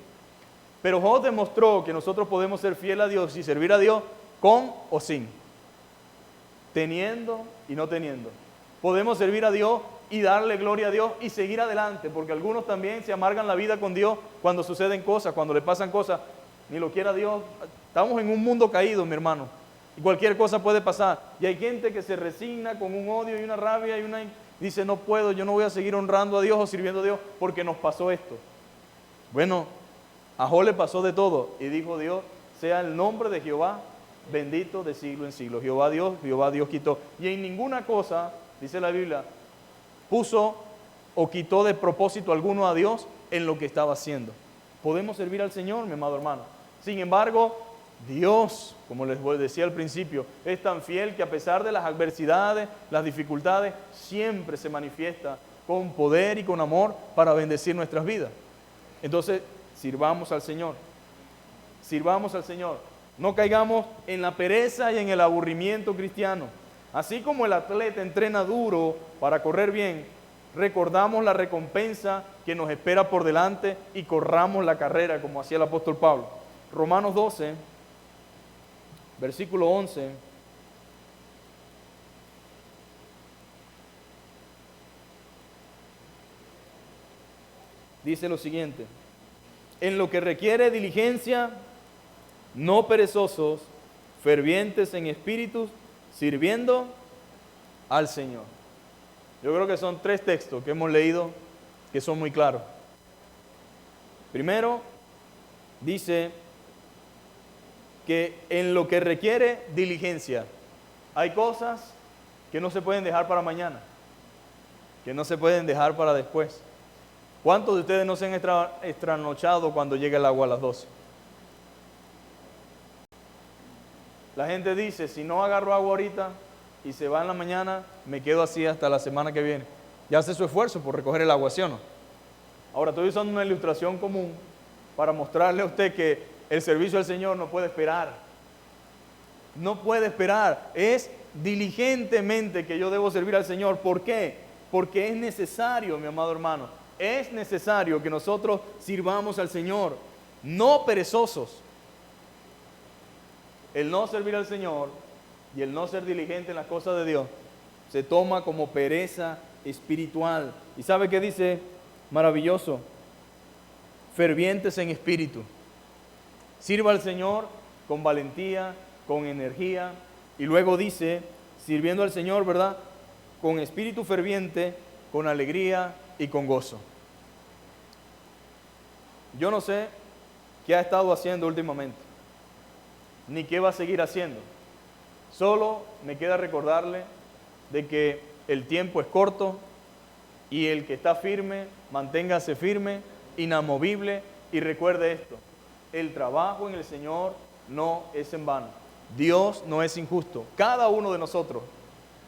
Pero Job demostró que nosotros podemos ser fieles a Dios y servir a Dios con o sin, teniendo y no teniendo. Podemos servir a Dios y darle gloria a Dios y seguir adelante, porque algunos también se amargan la vida con Dios cuando suceden cosas, cuando le pasan cosas, ni lo quiera Dios. Estamos en un mundo caído, mi hermano. Y cualquier cosa puede pasar. Y hay gente que se resigna con un odio y una rabia y dice, no puedo, yo no voy a seguir honrando a Dios o sirviendo a Dios porque nos pasó esto. Bueno, a Job le pasó de todo. Y dijo Dios, sea el nombre de Jehová bendito de siglo en siglo. Jehová Dios quitó. Y en ninguna cosa, dice la Biblia, puso o quitó de propósito alguno a Dios en lo que estaba haciendo. Podemos servir al Señor, mi amado hermano. Sin embargo, Dios, como les decía al principio, es tan fiel que a pesar de las adversidades, las dificultades, siempre se manifiesta con poder y con amor para bendecir nuestras vidas. Entonces, sirvamos al Señor. Sirvamos al Señor. No caigamos en la pereza y en el aburrimiento cristiano. Así como el atleta entrena duro para correr bien, recordamos la recompensa que nos espera por delante y corramos la carrera como hacía el apóstol Pablo. Romanos 12, versículo 11. Dice lo siguiente: en lo que requiere diligencia, no perezosos, fervientes en espíritu, sirviendo al Señor. Yo creo que son 3 textos que hemos leído que son muy claros. Primero, dice que en lo que requiere diligencia, hay cosas que no se pueden dejar para mañana, que no se pueden dejar para después. ¿Cuántos de ustedes no se han estranochado cuando llega el agua a las 12? La gente dice, si no agarro agua ahorita y se va en la mañana, me quedo así hasta la semana que viene. Ya hace su esfuerzo por recoger el agua, ¿sí o no? Ahora estoy usando una ilustración común para mostrarle a usted que el servicio al Señor no puede esperar. No puede esperar. Es diligentemente que yo debo servir al Señor. ¿Por qué? Porque es necesario, mi amado hermano. Es necesario que nosotros sirvamos al Señor, no perezosos. El no servir al Señor y el no ser diligente en las cosas de Dios se toma como pereza espiritual. ¿Y sabe qué dice? Maravilloso. Fervientes en espíritu. Sirva al Señor con valentía, con energía. Y luego dice, sirviendo al Señor, ¿verdad? Con espíritu ferviente, con alegría y con gozo. Yo no sé qué ha estado haciendo últimamente, ni qué va a seguir haciendo. Solo me queda recordarle de que el tiempo es corto y el que está firme, manténgase firme, inamovible, y recuerde esto: el trabajo en el Señor no es en vano. Dios no es injusto. Cada uno de nosotros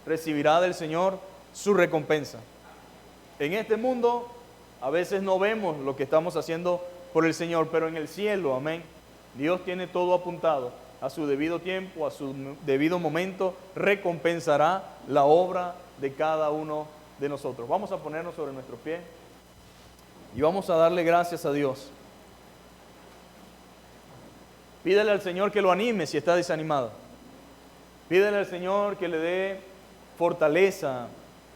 recibirá del Señor su recompensa. En este mundo a veces no vemos lo que estamos haciendo por el Señor, pero en el cielo, amén, Dios tiene todo apuntado. A su debido tiempo, a su debido momento, recompensará la obra de cada uno de nosotros. Vamos a ponernos sobre nuestros pies y vamos a darle gracias a Dios. Pídele al Señor que lo anime si está desanimado. Pídele al Señor que le dé fortaleza,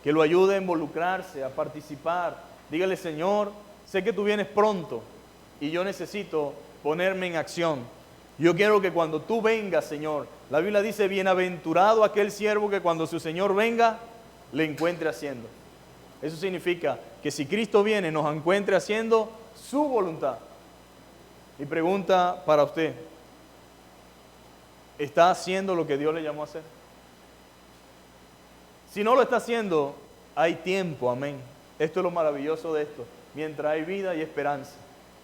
que lo ayude a involucrarse, a participar. Dígale: Señor, sé que tú vienes pronto y yo necesito ponerme en acción. Yo quiero que cuando tú vengas, Señor, la Biblia dice: bienaventurado aquel siervo que cuando su Señor venga, le encuentre haciendo. Eso significa que si Cristo viene, nos encuentre haciendo su voluntad. Mi pregunta para usted: ¿está haciendo lo que Dios le llamó a hacer? Si no lo está haciendo, hay tiempo, amén. Esto es lo maravilloso de esto. Mientras hay vida y esperanza,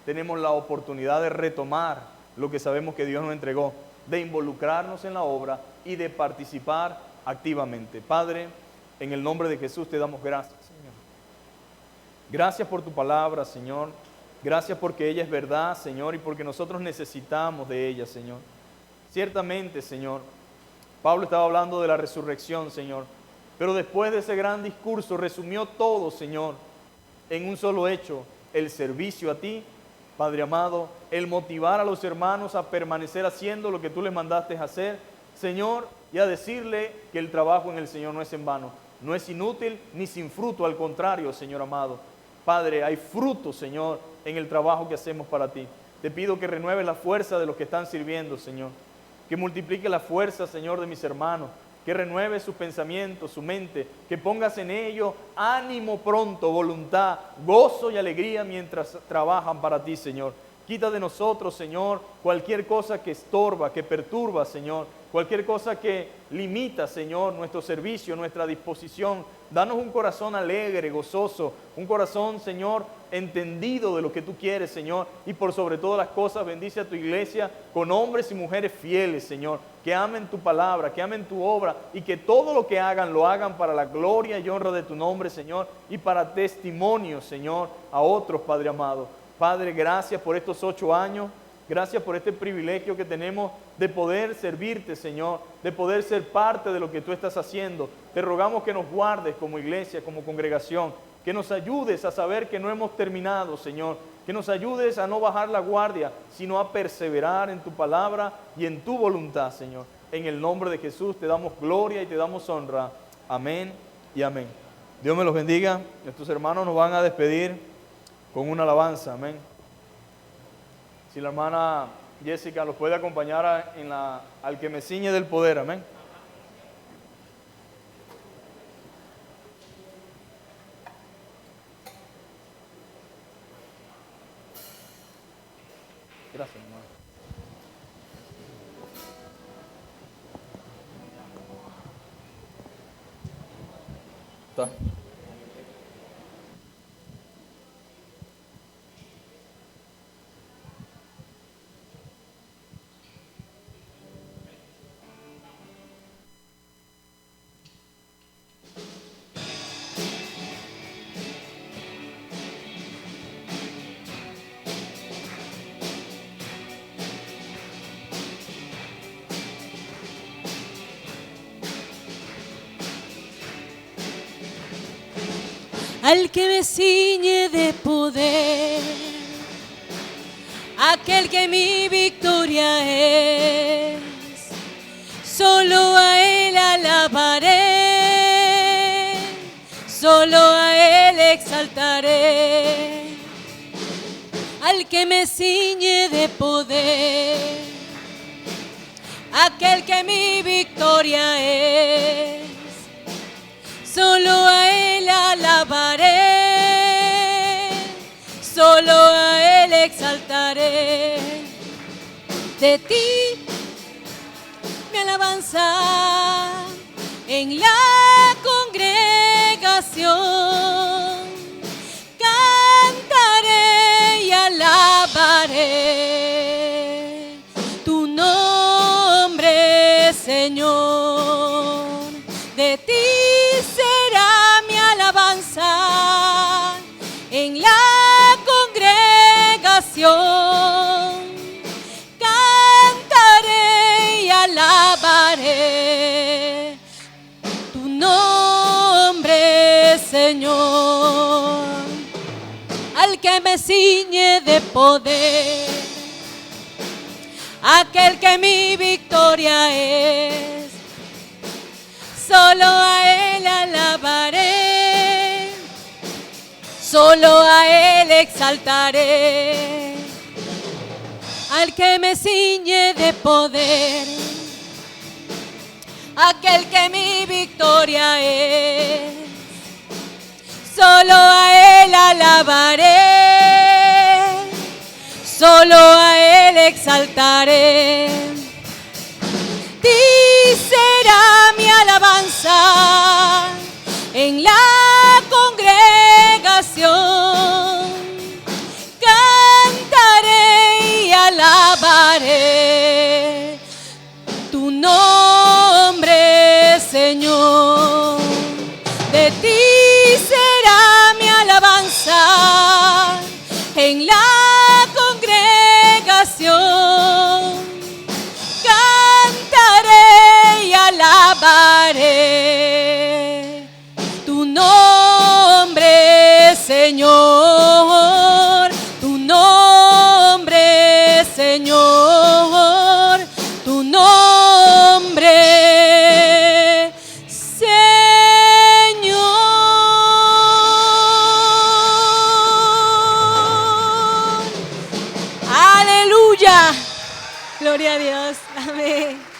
tenemos la oportunidad de retomar lo que sabemos que Dios nos entregó, de involucrarnos en la obra y de participar activamente. Padre, en el nombre de Jesús te damos gracias, Señor. Gracias por tu palabra, Señor. Gracias porque ella es verdad, Señor, y porque nosotros necesitamos de ella, Señor. Ciertamente, Señor, Pablo estaba hablando de la resurrección, Señor, pero después de ese gran discurso resumió todo, Señor, en un solo hecho: el servicio a ti, Padre amado, el motivar a los hermanos a permanecer haciendo lo que tú les mandaste hacer, Señor, y a decirle que el trabajo en el Señor no es en vano, no es inútil ni sin fruto, al contrario, Señor amado. Padre, hay fruto, Señor, en el trabajo que hacemos para ti. Te pido que renueves la fuerza de los que están sirviendo, Señor, que multiplique la fuerza, Señor, de mis hermanos, que renueve sus pensamientos, su mente, que pongas en ellos ánimo pronto, voluntad, gozo y alegría mientras trabajan para ti, Señor. Quita de nosotros, Señor, cualquier cosa que estorba, que perturba, Señor, cualquier cosa que limita, Señor, nuestro servicio, nuestra disposición. Danos un corazón alegre, gozoso, un corazón, Señor, entendido de lo que tú quieres, Señor, y por sobre todas las cosas bendice a tu iglesia con hombres y mujeres fieles, Señor, que amen tu palabra, que amen tu obra, y que todo lo que hagan, lo hagan para la gloria y honra de tu nombre, Señor, y para testimonio, Señor, a otros, Padre amado. Padre, gracias por estos 8 años, gracias por este privilegio que tenemos de poder servirte, Señor, de poder ser parte de lo que tú estás haciendo. Te rogamos que nos guardes como iglesia, como congregación, que nos ayudes a saber que no hemos terminado, Señor, que nos ayudes a no bajar la guardia, sino a perseverar en tu palabra y en tu voluntad, Señor. En el nombre de Jesús te damos gloria y te damos honra. Amén y amén. Dios me los bendiga. Nuestros hermanos nos van a despedir con una alabanza, amén. Si la hermana Jessica los puede acompañar al que me ciñe del poder, amén. Gracias, hermano. Está. Al que me ciñe de poder, aquel que mi victoria es, solo a él alabaré, solo exaltaré, al que me ciñe de poder, aquel que mi victoria es. Solo a Él alabaré, solo a Él exaltaré. De ti mi alabanza en la congregación, cantaré y alabaré tu nombre, Señor. De ti será mi alabanza en la congregación, cantaré y alabaré tu nombre, Señor. Al que me ciñe de poder, aquel que mi victoria es. Solo a Él alabaré, solo a Él exaltaré. Al que me ciñe de poder, aquel que mi victoria es. Solo a Él alabaré, solo a Él exaltaré. Ti será mi alabanza en la congregación, cantaré y alabaré tu nombre, Señor. De ti será mi alabanza en la congregación, cantaré y alabaré tu nombre, Señor, tu nombre, Señor, tu nombre, Señor. Aleluya. Gloria a Dios. Amén.